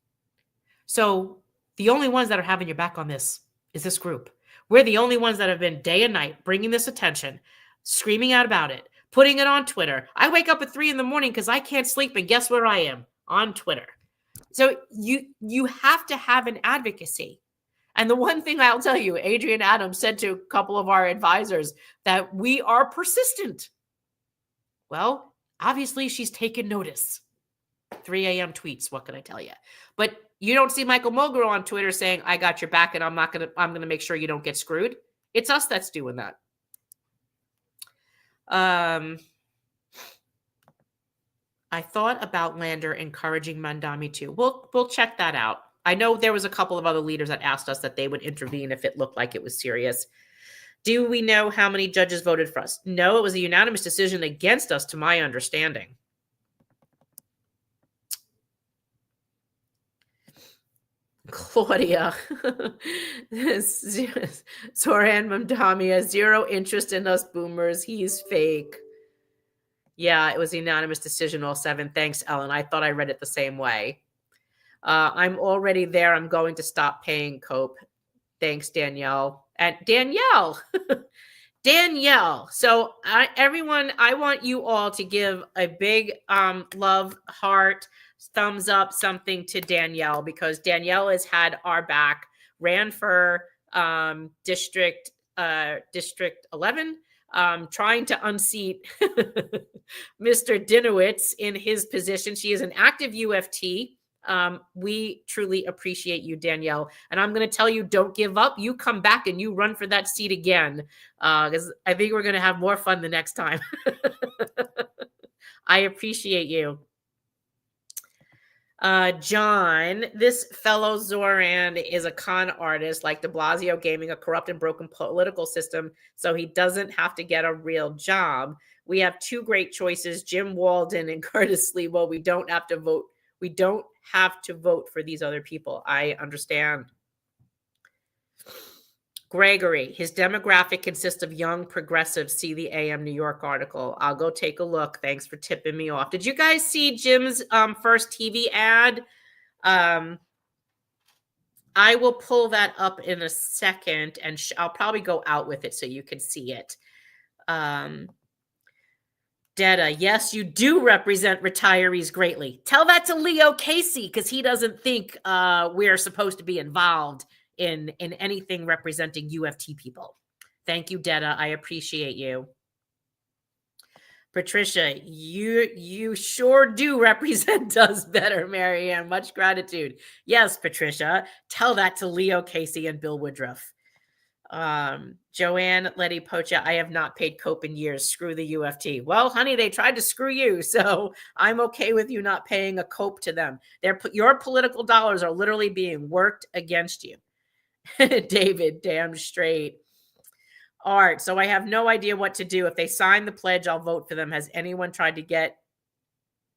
So the only ones that are having your back on this is this group. We're the only ones that have been day and night bringing this attention, screaming out about it, putting it on Twitter. I wake up at 3 a.m. because I can't sleep, and guess where I am? On Twitter. So you have to have an advocacy. And the one thing I'll tell you, Adrienne Adams said to a couple of our advisors that we are persistent. Well, obviously she's taken notice. 3 a.m. tweets, what can I tell you? But you don't see Michael Mulgrew on Twitter saying, I got your back and I'm going to make sure you don't get screwed. It's us that's doing that. I thought about Lander encouraging Mandami too. We'll check that out. I know there was a couple of other leaders that asked us that they would intervene if it looked like it was serious. Do we know how many judges voted for us? No, it was a unanimous decision against us, to my understanding. Claudia, Zoran Mamdami has zero interest in us boomers. He's fake. Yeah, it was a unanimous decision, all 7. Thanks, Ellen. I thought I read it the same way. I'm already there. I'm going to stop paying Cope. Thanks, Danielle. And Danielle, Danielle. So everyone, I want you all to give a big love, heart, thumbs up, something to Danielle, because Danielle has had our back, ran for District 11, trying to unseat Mr. Dinowitz in his position. She is an active UFT. We truly appreciate you, Danielle. And I'm going to tell you, don't give up. You come back and you run for that seat again, because I think we're going to have more fun the next time. I appreciate you. John, this fellow Zoran is a con artist like de Blasio, gaming a corrupt and broken political system so he doesn't have to get a real job. We have 2 great choices, Jim Walden and Curtis Sliwa. We don't have to vote. We don't have to vote for these other people. I understand. Gregory, his demographic consists of young progressives. See the AM New York article. I'll go take a look. Thanks for tipping me off. Did you guys see Jim's first TV ad? I will pull that up in a second, and I'll probably go out with it so you can see it. Detta, yes, you do represent retirees greatly. Tell that to Leo Casey, because he doesn't think we're supposed to be involved in anything representing UFT people. Thank you, Detta. I appreciate you. Patricia, you sure do represent us better, Marianne. Much gratitude. Yes, Patricia. Tell that to Leo Casey and Bill Woodruff. Joanne Letty Pocha, I have not paid Cope in years. Screw the UFT. Well, honey, they tried to screw you, so I'm okay with you not paying a Cope to them. Your political dollars are literally being worked against you. David, damn straight. Art, so I have no idea what to do. If they sign the pledge, I'll vote for them. Has anyone tried to get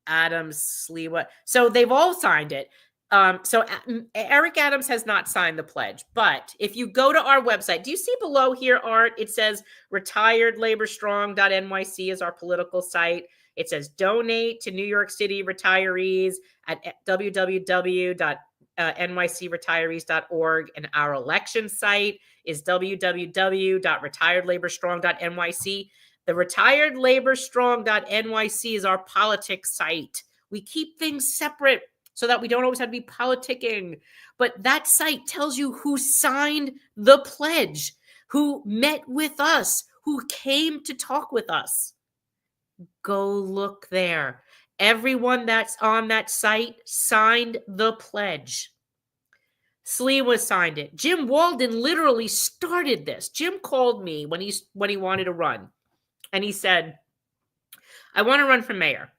Adams, Sliwa? So they've all signed it. So Eric Adams has not signed the pledge, but if you go to our website, do you see below here, Art? It says retiredlaborstrong.nyc is our political site. It says donate to New York City retirees at www.nycretirees.org, and our election site is www.retiredlaborstrong.nyc. The retiredlaborstrong.nyc is our politics site. We keep things separate so that we don't always have to be politicking. But that site tells you who signed the pledge, who met with us, who came to talk with us. Go look there. Everyone that's on that site signed the pledge. Sliwa signed it. Jim Walden literally started this. Jim called me when he wanted to run, and he said, I want to run for mayor.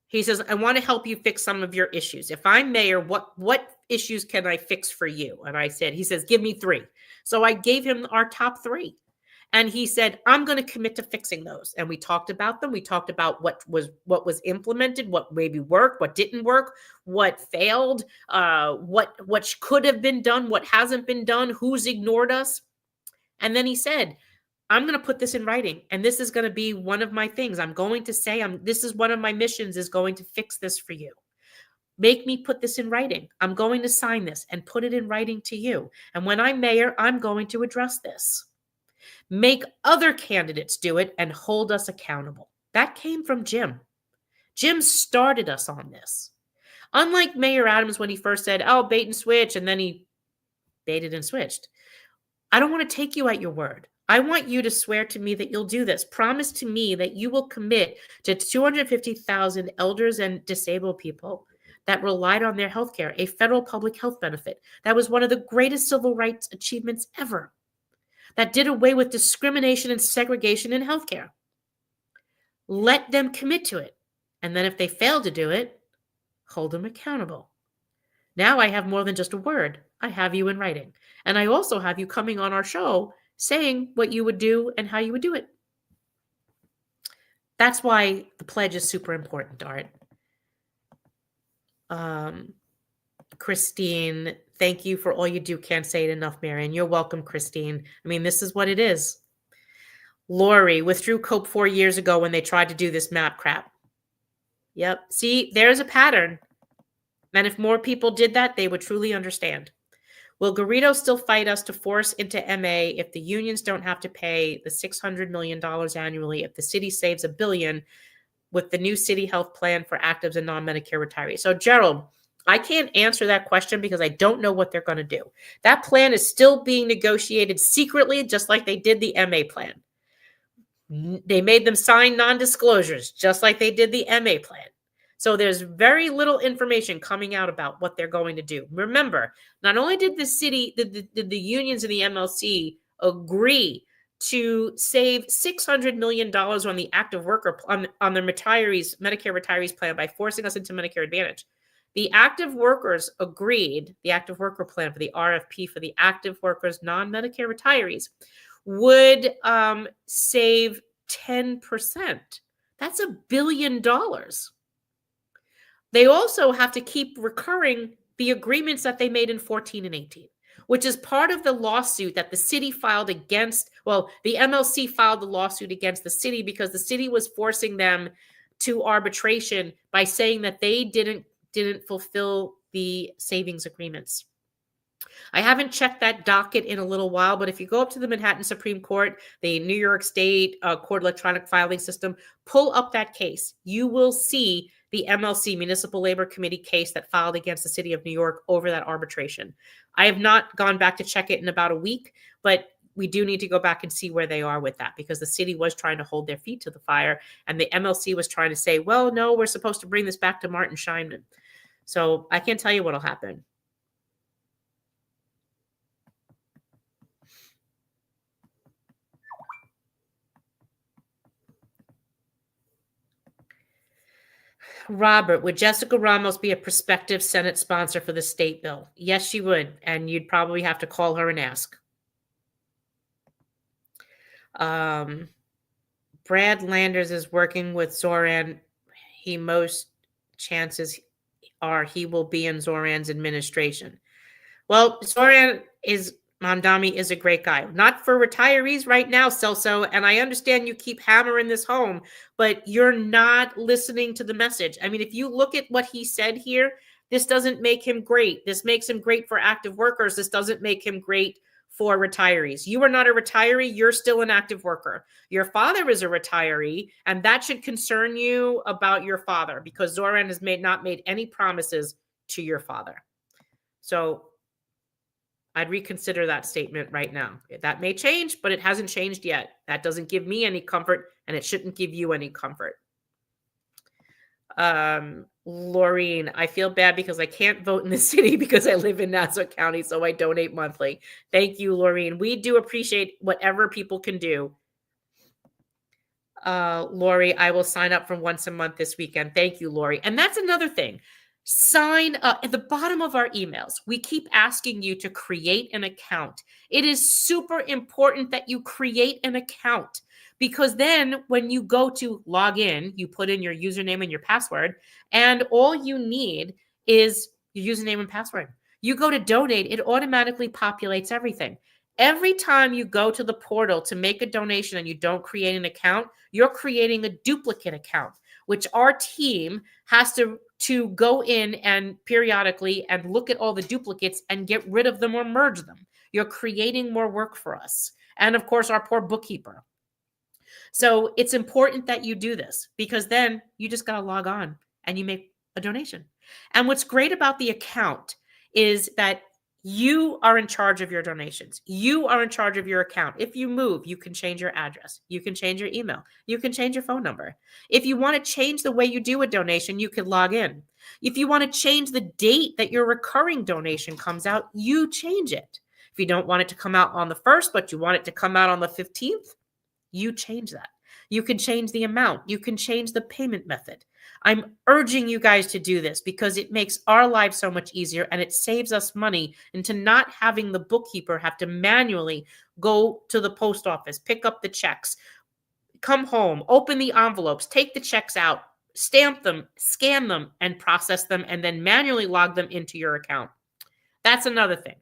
He says, I want to help you fix some of your issues. If I'm mayor, what issues can I fix for you? And he says, give me 3. So I gave him our top 3. And he said, I'm going to commit to fixing those. And we talked about them. We talked about what was implemented, what maybe worked, what didn't work, what failed, what could have been done, what hasn't been done, who's ignored us. And then he said, I'm going to put this in writing. And this is going to be one of my things. I'm going to say, this is one of my missions, is going to fix this for you. Make me put this in writing. I'm going to sign this and put it in writing to you. And when I'm mayor, I'm going to address this. Make other candidates do it and hold us accountable. That came from Jim. Jim started us on this. Unlike Mayor Adams when he first said, oh, bait and switch, and then he baited and switched. I don't want to take you at your word. I want you to swear to me that you'll do this. Promise to me that you will commit to 250,000 elders and disabled people that relied on their health care, a federal public health benefit. That was one of the greatest civil rights achievements ever. That did away with discrimination and segregation in healthcare. Let them commit to it. And then if they fail to do it, hold them accountable. Now I have more than just a word. I have you in writing. And I also have you coming on our show saying what you would do and how you would do it. That's why the pledge is super important, Art. Christine, thank you for all you do. Can't say it enough, Marion. You're welcome, Christine. I mean, this is what it is. Lori withdrew COPE 4 years ago when they tried to do this map crap. Yep. See, there's a pattern. And if more people did that, they would truly understand. Will Garrido still fight us to force into MA if the unions don't have to pay the $600 million annually if the city saves $1 billion with the new city health plan for actives and non-Medicare retirees? So, Gerald, I can't answer that question because I don't know what they're going to do. That plan is still being negotiated secretly, just like they did the MA plan. They made them sign non-disclosures, just like they did the MA plan. So there's very little information coming out about what they're going to do. Remember, not only did the city, did the unions and the MLC agree to save $600 million on the active worker, on the retirees, Medicare retirees plan by forcing us into Medicare Advantage. The active workers agreed, the active worker plan for the RFP for the active workers, non-Medicare retirees, would save 10%. That's $1 billion. They also have to keep recurring the agreements that they made in 14 and 18, which is part of the lawsuit that the city filed against, the MLC filed the lawsuit against the city because the city was forcing them to arbitration by saying that they didn't fulfill the savings agreements. I haven't checked that docket in a little while, but if you go up to the Manhattan Supreme Court, the New York State Court electronic filing system, pull up that case. You will see the MLC, Municipal Labor Committee case that filed against the city of New York over that arbitration. I have not gone back to check it in about a week, but we do need to go back and see where they are with that because the city was trying to hold their feet to the fire and the MLC was trying to say, well, no, we're supposed to bring this back to Martin Scheinman. So I can't tell you what'll happen. Robert, would Jessica Ramos be a prospective Senate sponsor for the state bill? Yes, she would. And you'd probably have to call her and ask. Brad Landers is working with Zoran. Most chances are he will be in Zoran's administration. Well, Zoran Mamdani is a great guy. Not for retirees right now, Celso, and I understand you keep hammering this home, but you're not listening to the message. I mean, if you look at what he said here, this doesn't make him great. This makes him great for active workers. This doesn't make him great for retirees. You are not a retiree. You're still an active worker. Your father is a retiree, and that should concern you about your father because Zoran has not made any promises to your father. So I'd reconsider that statement right now. That may change, but it hasn't changed yet. That doesn't give me any comfort, and it shouldn't give you any comfort. Laureen, I feel bad because I can't vote in the city because I live in Nassau County, so I donate monthly. Thank you, Laureen. We do appreciate whatever people can do. Lori, I will sign up for once a month this weekend. Thank you, Lori. And that's another thing. sign up at the bottom of our emails. We keep asking you to create an account. It is super important that you create an account, because then when you go to log in, you put in your username and your password, and all you need is your username and password. You go to donate, it automatically populates everything. Every time you go to the portal to make a donation and you don't create an account, you're creating a duplicate account, which our team has to go in and periodically and look at all the duplicates and get rid of them or merge them. You're creating more work for us. And of course, our poor bookkeeper. So it's important that you do this, because then you just got to log on and you make a donation. And what's great about the account is that you are in charge of your donations. You are in charge of your account. If you move, you can change your address. You can change your email. You can change your phone number. If you want to change the way you do a donation, you can log in. If you want to change the date that your recurring donation comes out, you change it. If you don't want it to come out on the 1st, but you want it to come out on the 15th, you change that. You can change the amount. You can change the payment method. I'm urging you guys to do this because it makes our lives so much easier, and it saves us money into not having the bookkeeper have to manually go to the post office, pick up the checks, come home, open the envelopes, take the checks out, stamp them, scan them, and process them, and then manually log them into your account. That's another thing.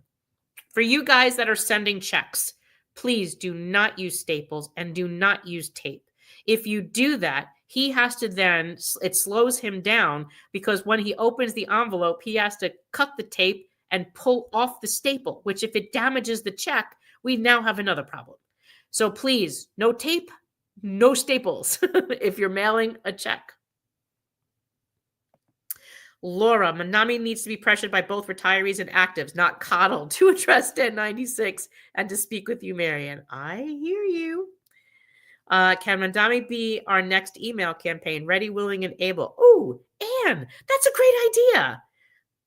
For you guys that are sending checks, please do not use staples and do not use tape. If you do that, he has to then, it slows him down, because when he opens the envelope, he has to cut the tape and pull off the staple, which if it damages the check, we now have another problem. So please, no tape, no staples if you're mailing a check. Laura, Manami needs to be pressured by both retirees and actives, not coddled, to address 1096 and to speak with you, Marianne. I hear you. Can Mandami be our next email campaign? Ready, willing, and able. Oh, Anne, that's a great idea.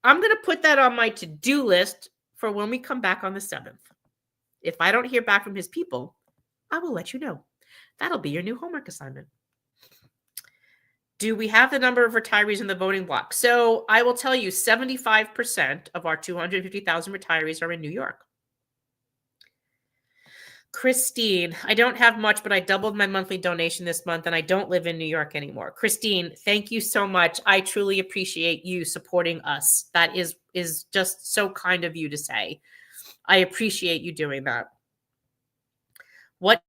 I'm going to put that on my to-do list for when we come back on the 7th. If I don't hear back from his people, I will let you know. That'll be your new homework assignment. Do we have the number of retirees in the voting block? So I will tell you, 75% of our 250,000 retirees are in New York. Christine, I don't have much, but I doubled my monthly donation this month and I don't live in New York anymore. Christine, thank you so much. I truly appreciate you supporting us. That is just so kind of you to say. I appreciate you doing that. What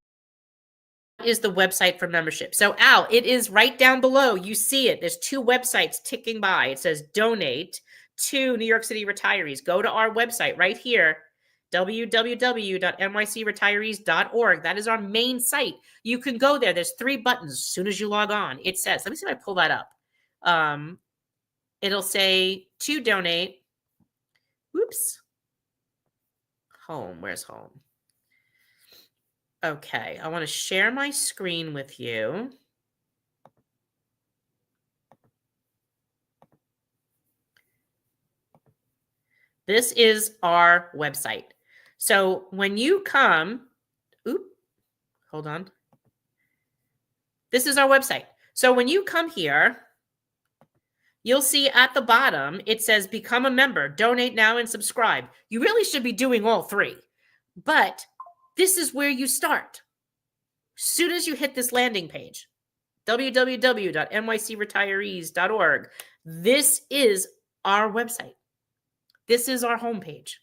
is the website for membership? So Al, it is right down below. You see it. There's 2 websites ticking by. It says donate to New York City retirees. Go to our website right here, www.nycretirees.org. That is our main site. You can go there. There's 3 buttons. As soon as you log on, it says, let me see if I pull that up. It'll say to donate. Whoops. Home. Where's home? Okay. I want to share my screen with you. This is our website. So when you come, hold on. This is our website. So when you come here, you'll see at the bottom, it says become a member, donate now, and subscribe. You really should be doing all 3, but this is where you start. As soon as you hit this landing page, www.nycretirees.org, this is our website. This is our homepage.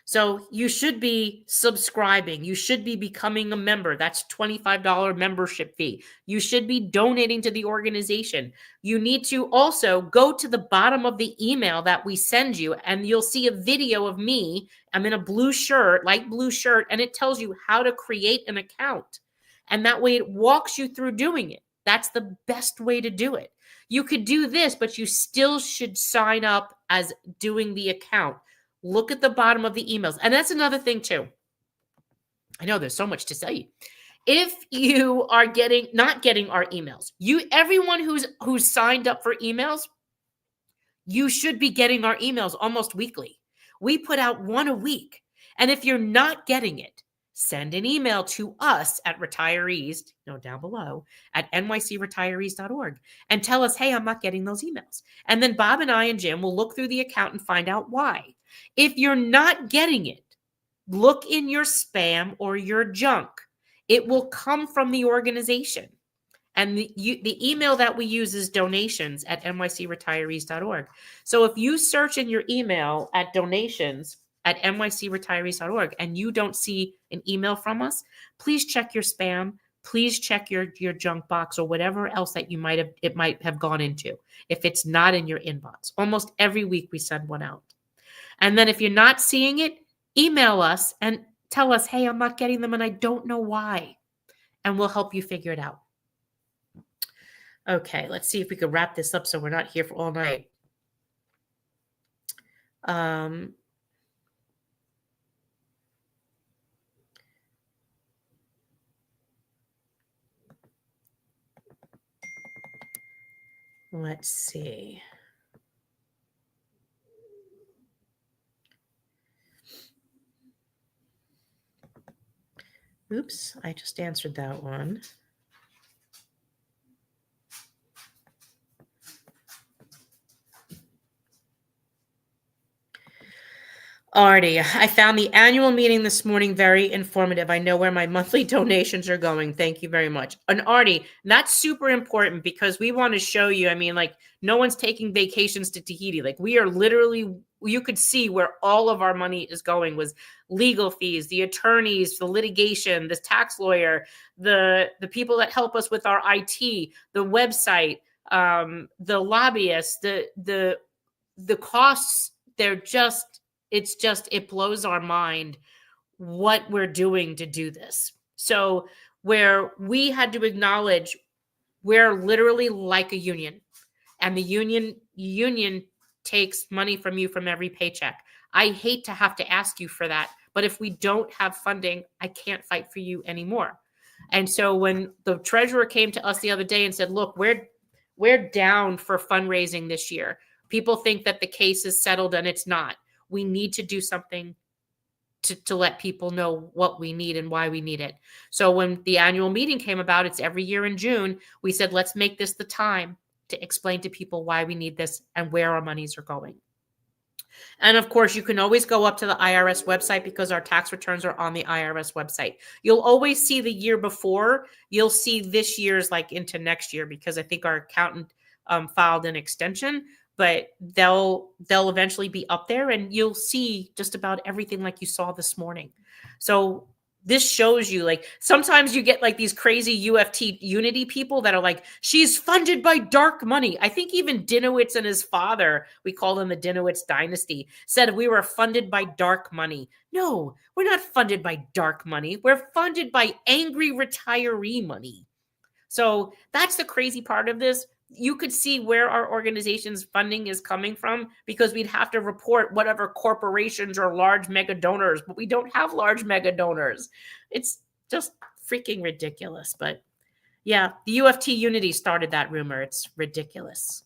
So you should be subscribing. You should be becoming a member. That's $25 membership fee. You should be donating to the organization. You need to also go to the bottom of the email that we send you, and you'll see a video of me. I'm in a blue shirt, light blue shirt, and it tells you how to create an account. And that way it walks you through doing it. That's the best way to do it. You could do this, but you still should sign up as doing the account. Look at the bottom of the emails. And that's another thing too. I know there's so much to say. If you are not getting our emails, everyone who's signed up for emails, you should be getting our emails almost weekly. We put out 1 a week. And if you're not getting it, send an email to us at retirees, down below, at nycretirees.org and tell us, hey, I'm not getting those emails. And then Bob and I and Jim will look through the account and find out why. If you're not getting it, look in your spam or your junk. It will come from the organization. And the email that we use is donations at nycretirees.org. So if you search in your email at donations at nycretirees.org and you don't see an email from us, please check your spam. Please check your junk box or whatever else that it might have gone into if it's not in your inbox. Almost every week we send one out. And then if you're not seeing it, email us and tell us, hey, I'm not getting them and I don't know why. And we'll help you figure it out. Okay, let's see if we could wrap this up so we're not here for all night. Let's see. Oops, I just answered that one. Artie, I found the annual meeting this morning very informative. I know where my monthly donations are going. Thank you very much. And Artie, that's super important because we want to show you, no one's taking vacations to Tahiti. We are literally, you could see where all of our money is going was legal fees, the attorneys, the litigation, the tax lawyer, the people that help us with our IT, the website, the lobbyists, the costs. It blows our mind what we're doing to do this. So where we had to acknowledge we're literally like a union, and the union takes money from you from every paycheck. I hate to have to ask you for that, but if we don't have funding, I can't fight for you anymore. And so when the treasurer came to us the other day and said, look, we're down for fundraising this year. People think that the case is settled and it's not. We need to do something to let people know what we need and why we need it. So when the annual meeting came about, it's every year in June, we said, let's make this the time to explain to people why we need this and where our monies are going. And of course, you can always go up to the IRS website because our tax returns are on the IRS website. You'll always see the year before. You'll see this year's into next year because I think our accountant filed an extension. But they'll eventually be up there and you'll see just about everything like you saw this morning. So this shows you sometimes you get these crazy UFT unity people that are she's funded by dark money. I think even Dinowitz and his father, we call them the Dinowitz dynasty, said we were funded by dark money. No, we're not funded by dark money. We're funded by angry retiree money. So that's the crazy part of this. You could see where our organization's funding is coming from because we'd have to report whatever corporations or large mega donors, but we don't have large mega donors. It's just freaking ridiculous. But yeah, the UFT Unity started that rumor. It's ridiculous.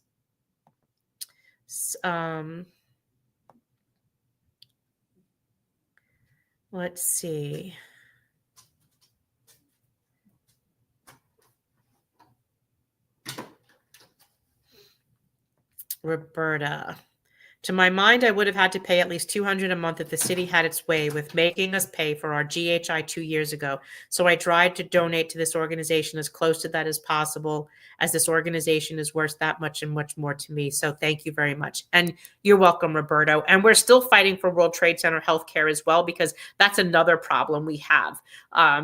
Let's see. Roberta. To my mind, I would have had to pay at least $200 a month if the city had its way with making us pay for our GHI 2 years ago. So I tried to donate to this organization as close to that as possible, as this organization is worth that much and much more to me. So thank you very much. And you're welcome, Roberto. And we're still fighting for World Trade Center healthcare as well, because that's another problem we have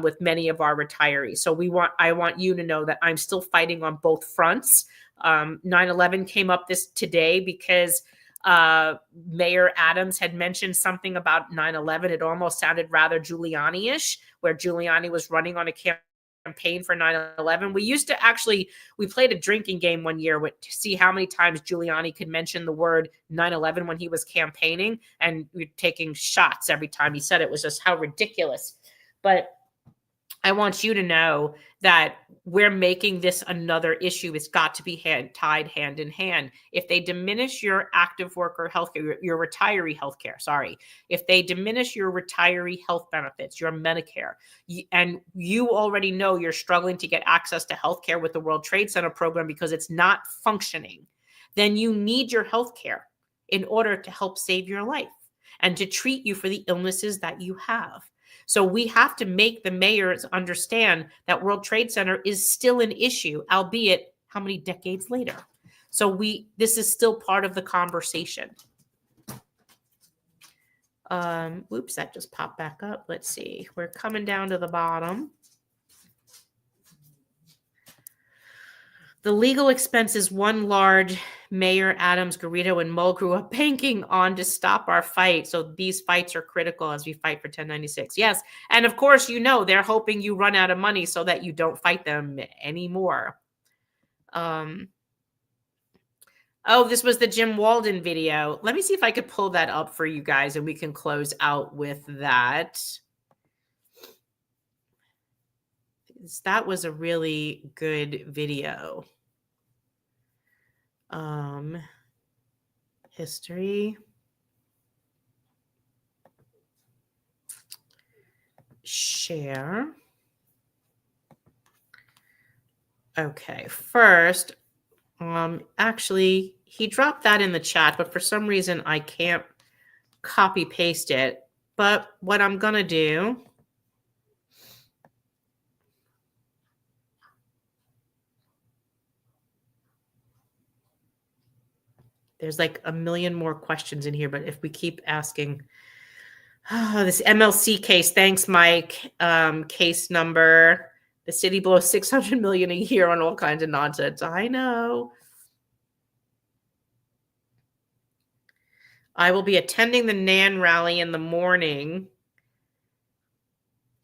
with many of our retirees. So I want you to know that I'm still fighting on both fronts. 9/11 came up today because Mayor Adams had mentioned something about 9/11. It almost sounded rather Giuliani-ish, where Giuliani was running on a campaign for 9/11. We played a drinking game one year to see how many times Giuliani could mention the word 9/11 when he was campaigning, and we were taking shots every time he said it. It was just how ridiculous. But I want you to know that we're making this another issue. It's got to be tied hand in hand. If they diminish your active worker healthcare, your retiree healthcare, sorry, if they diminish your retiree health benefits, your Medicare, and you already know you're struggling to get access to healthcare with the World Trade Center program because it's not functioning, then you need your healthcare in order to help save your life and to treat you for the illnesses that you have. So we have to make the mayors understand that World Trade Center is still an issue, albeit how many decades later. So this is still part of the conversation. Oops, that just popped back up. Let's see. We're coming down to the bottom. The legal expenses one large Mayor Adams, Garrido, and Mull grew up banking on to stop our fight. So these fights are critical as we fight for 1096. Yes. And of course, they're hoping you run out of money so that you don't fight them anymore. Oh, this was the Jim Walden video. Let me see if I could pull that up for you guys and we can close out with that. That was a really good video. History. Share. Okay, first, actually, he dropped that in the chat, but for some reason I can't copy paste it. But what I'm gonna do, there's like a million more questions in here, but if we keep asking, this MLC case, thanks, Mike. Case number, the city blows $600 million a year on all kinds of nonsense. I know. I will be attending the NAN rally in the morning.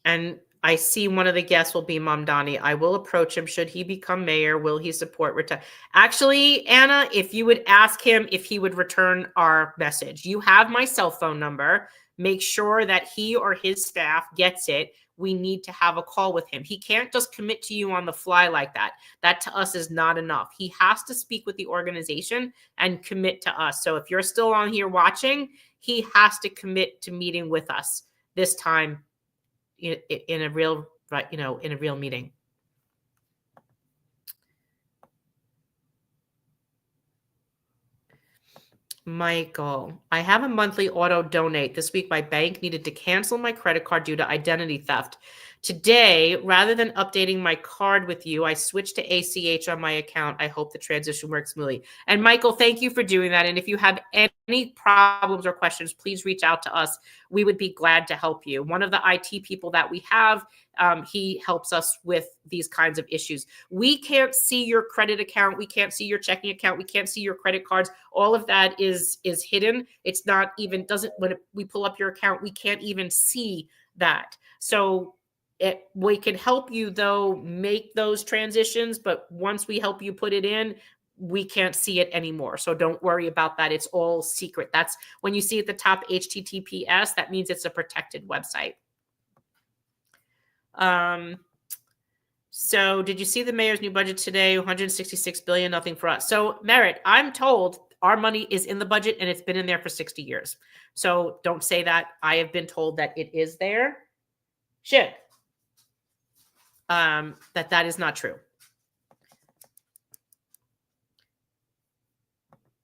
And I see one of the guests will be Mamdani. I will approach him. Should he become mayor, will he support retire? Actually, Anna, if you would ask him if he would return our message. You have my cell phone number. Make sure that he or his staff gets it. We need to have a call with him. He can't just commit to you on the fly like that. That to us is not enough. He has to speak with the organization and commit to us. So if you're still on here watching, he has to commit to meeting with us this time in a real, in a real meeting. Michael, I have a monthly auto donate. This week, my bank needed to cancel my credit card due to identity theft. Today, rather than updating my card with you, I switched to ACH on my account. I hope the transition works smoothly. And Michael, thank you for doing that. And if you have any problems or questions, please reach out to us. We would be glad to help you. One of the IT people that we have, he helps us with these kinds of issues. We can't see your credit account. We can't see your checking account. We can't see your credit cards. All of that is hidden. It's not even, when we pull up your account, we can't even see that. So we can help you, though, make those transitions. But once we help you put it in, we can't see it anymore. So don't worry about that. It's all secret. That's when you see at the top HTTPS, that means it's a protected website. So did you see the mayor's new budget today? 166 billion, nothing for us. So Merritt, I'm told our money is in the budget and it's been in there for 60 years. So don't say that. I have been told that it is there. Shit. That is not true.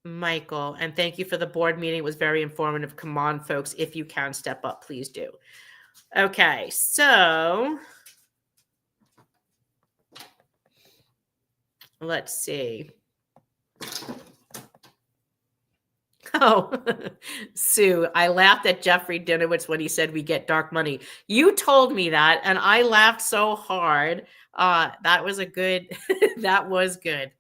Michael, and thank you for the board meeting. It was very informative. Come on, folks. If you can step up, please do. Okay, so let's see. Oh, Sue, I laughed at Jeffrey Dinowitz when he said we get dark money. You told me that, and I laughed so hard. That was a good, that was good.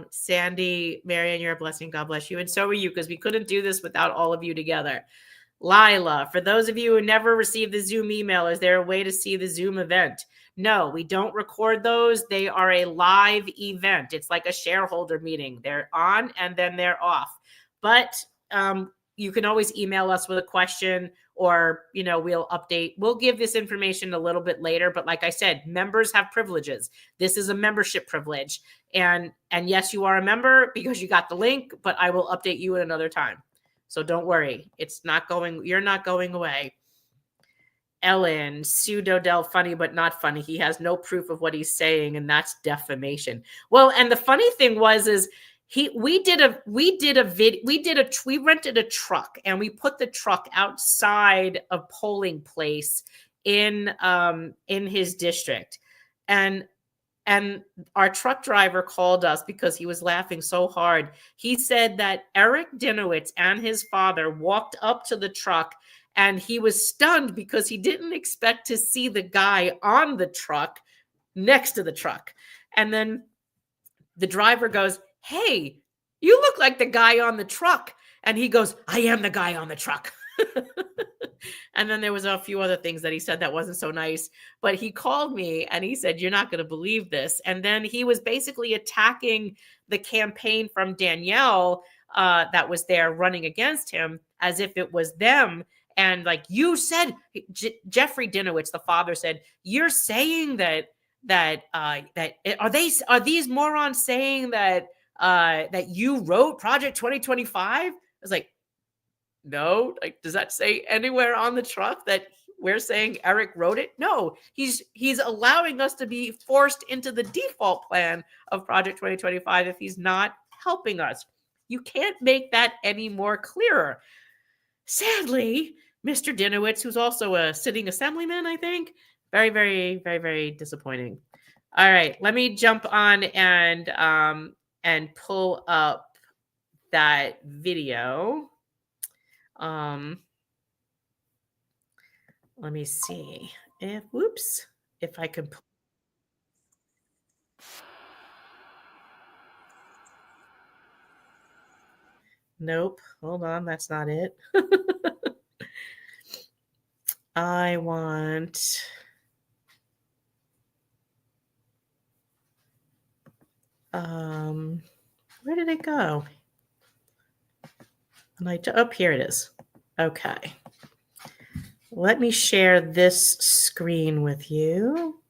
Sandy, Marianne, you're a blessing. God bless you. And so are you, because we couldn't do this without all of you together. Lila, for those of you who never received the Zoom email, is there a way to see the Zoom event? No, we don't record those. They are a live event. It's like a shareholder meeting. They're on and then they're off. But you can always email us with a question or, we'll update. We'll give this information a little bit later. But like I said, members have privileges. This is a membership privilege. And yes, you are a member because you got the link, but I will update you at another time. So don't worry. You're not going away. Ellen, pseudo-del funny, but not funny. He has no proof of what he's saying, and that's defamation. Well, and the funny thing is we rented a truck, and we put the truck outside a polling place in his district. And our truck driver called us because he was laughing so hard. He said that Eric Dinowitz and his father walked up to the truck, and he was stunned because he didn't expect to see the guy on the truck next to the truck. And then the driver goes, "Hey, you look like the guy on the truck." And he goes, "I am the guy on the truck." And then there was a few other things that he said that wasn't so nice. But he called me and he said, "You're not going to believe this." And then he was basically attacking the campaign from Danielle that was there running against him as if it was them. And like you said, Jeffrey Dinowitz, the father, said, "You're saying that are these morons saying that you wrote Project 2025?" I was like, "No, like, does that say anywhere on the truck that we're saying Eric wrote it?" No, he's allowing us to be forced into the default plan of Project 2025 if he's not helping us. You can't make that any more clearer. Sadly, Mr. Dinowitz, who's also a sitting assemblyman, I think, very, very, very, very disappointing. All right, let me jump on and pull up that video. Let me see if I can. Nope. Hold on. That's not it. I want. Where did it go? Here it is. Okay. Let me share this screen with you.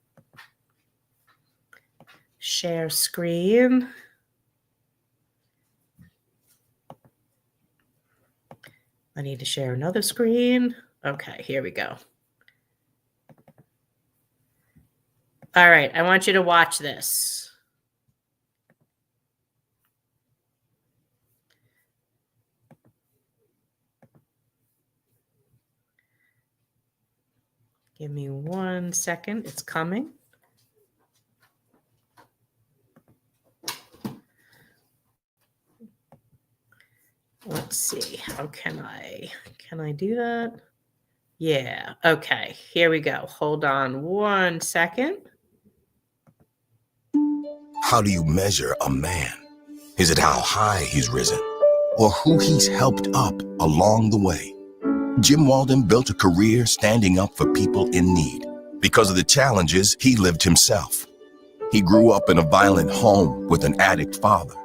Share screen. I need to share another screen. Okay, here we go. All right, I want you to watch this. Give me 1 second. It's coming. Let's see. How can I do that? Yeah. Okay. Here we go. Hold on 1 second. How do you measure a man? Is it how high he's risen or who he's helped up along the way? Jim Walden built a career standing up for people in need because of the challenges he lived himself. He grew up in a violent home with an addict father,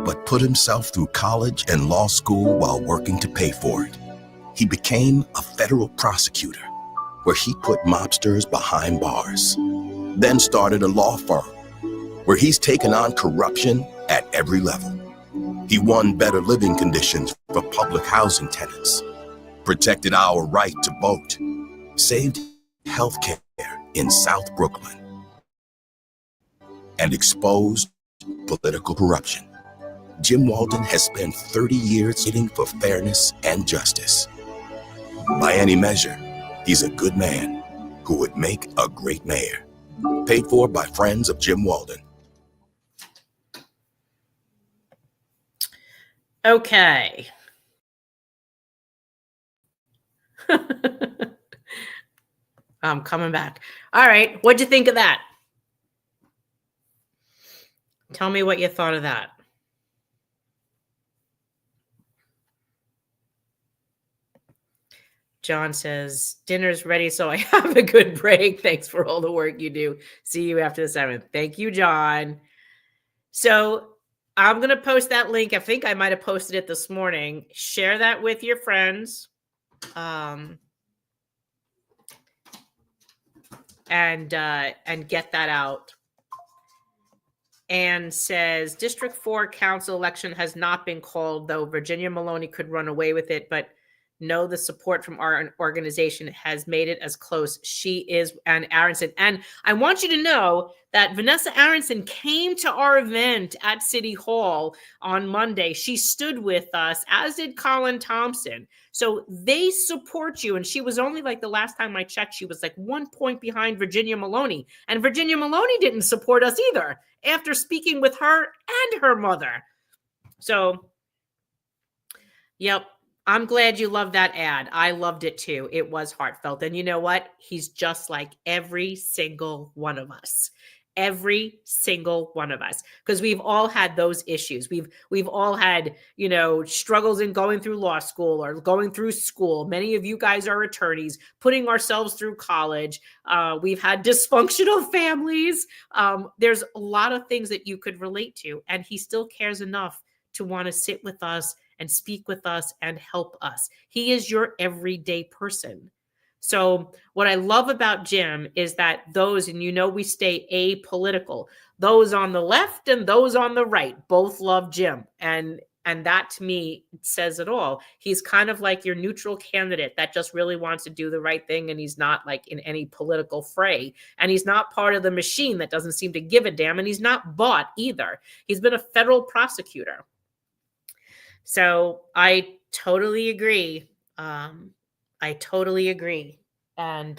but put himself through college and law school while working to pay for it. He became a federal prosecutor where he put mobsters behind bars, then started a law firm where he's taken on corruption at every level. He won better living conditions for public housing tenants, protected our right to vote, saved healthcare in South Brooklyn, and exposed political corruption. Jim Walden has spent 30 years fighting for fairness and justice. By any measure, he's a good man who would make a great mayor. Paid for by friends of Jim Walden. Okay. I'm coming back. All right. What'd you think of that? Tell me what you thought of that. John says, dinner's ready, so I have a good break. Thanks for all the work you do. See you after the 7th. Thank you, John. So I'm going to post that link. I think I might have posted it this morning. Share that with your friends. and get that out. And says District 4 council election has not been called, though Virginia Maloney could run away with it, but no, the support from our organization has made it as close. She is, and Aronson. And I want you to know that Vanessa Aronson came to our event at City Hall on Monday. She stood with us, as did Colin Thompson. So they support you. And she was only, like, the last time I checked, she was like 1 point behind Virginia Maloney. And Virginia Maloney didn't support us either after speaking with her and her mother. So, yep. I'm glad you loved that ad. I loved it too. It was heartfelt. And you know what? He's just like every single one of us. Every single one of us. Because we've all had those issues. We've all had, struggles in going through law school or going through school. Many of you guys are attorneys, putting ourselves through college. We've had dysfunctional families. There's a lot of things that you could relate to. And he still cares enough to want to sit with us and speak with us and help us. He is your everyday person. So what I love about Jim is that those, and we stay apolitical, those on the left and those on the right both love Jim. And that to me says it all. He's kind of like your neutral candidate that just really wants to do the right thing. And he's not like in any political fray. And he's not part of the machine that doesn't seem to give a damn. And he's not bought either. He's been a federal prosecutor. So I totally agree. I totally agree. And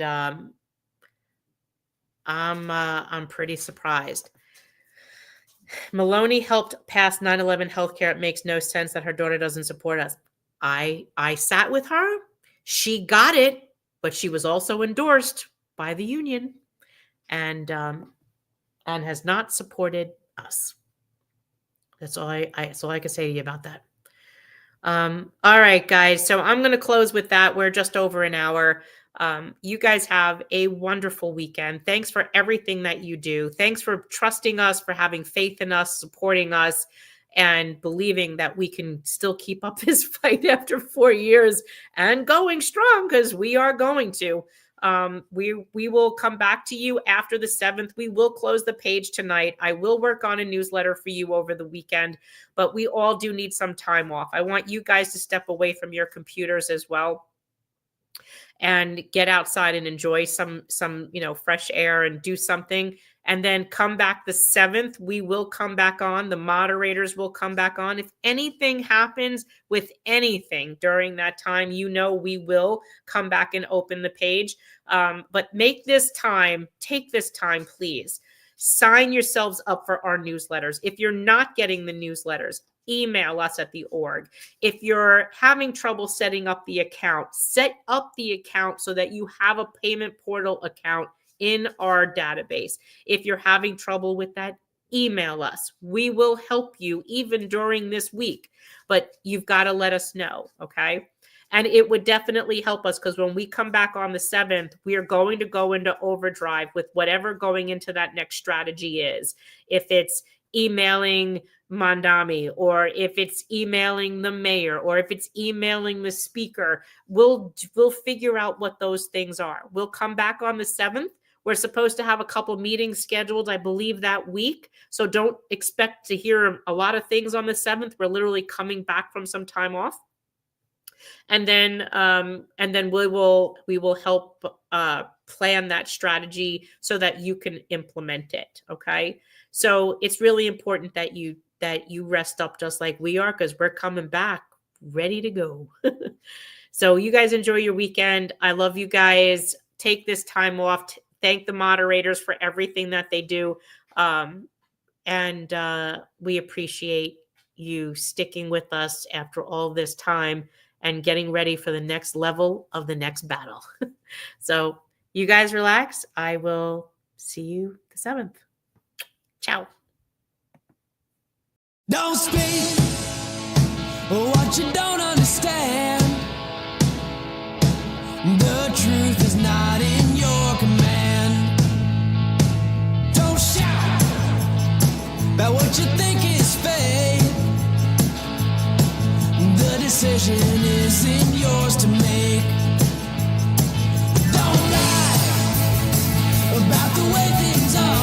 I'm pretty surprised. Maloney helped pass 9/11 healthcare. It makes no sense that her daughter doesn't support us. I sat with her. She got it, but she was also endorsed by the union and has not supported us. That's all I can say to you about that. All right, guys. So I'm going to close with that. We're just over an hour. You guys have a wonderful weekend. Thanks for everything that you do. Thanks for trusting us, for having faith in us, supporting us, and believing that we can still keep up this fight after 4 years and going strong, because we are going to. We will come back to you after the 7th. We will close the page tonight. I will work on a newsletter for you over the weekend, but we all do need some time off. I want you guys to step away from your computers as well and get outside and enjoy some fresh air and do something. And then come back the 7th. We will come back on. The moderators will come back on. If anything happens with anything during that time, we will come back and open the page. But take this time, please. Sign yourselves up for our newsletters. If you're not getting the newsletters, email us at the org. If you're having trouble setting up the account, set up the account so that you have a payment portal account in our database. If you're having trouble with that, email us. We will help you even during this week, but you've got to let us know, okay? And it would definitely help us, because when we come back on the 7th, we are going to go into overdrive with whatever going into that next strategy is. If it's emailing Mandami, or if it's emailing the mayor, or if it's emailing the speaker, we'll figure out what those things are. We'll come back on the 7th. We're supposed to have a couple meetings scheduled, I believe, that week. So don't expect to hear a lot of things on the 7th. We're literally coming back from some time off. And then we will help plan that strategy so that you can implement it. Okay. So it's really important that you rest up just like we are, because we're coming back ready to go. So you guys enjoy your weekend. I love you guys. Take this time off. Thank the moderators for everything that they do. And we appreciate you sticking with us after all this time and getting ready for the next level of the next battle. So you guys relax. I will see you the 7th. Ciao. Don't speak what you don't understand. The truth is not in your command. Don't shout about what you think is fake. The decision isn't yours to make. Don't lie about the way things are.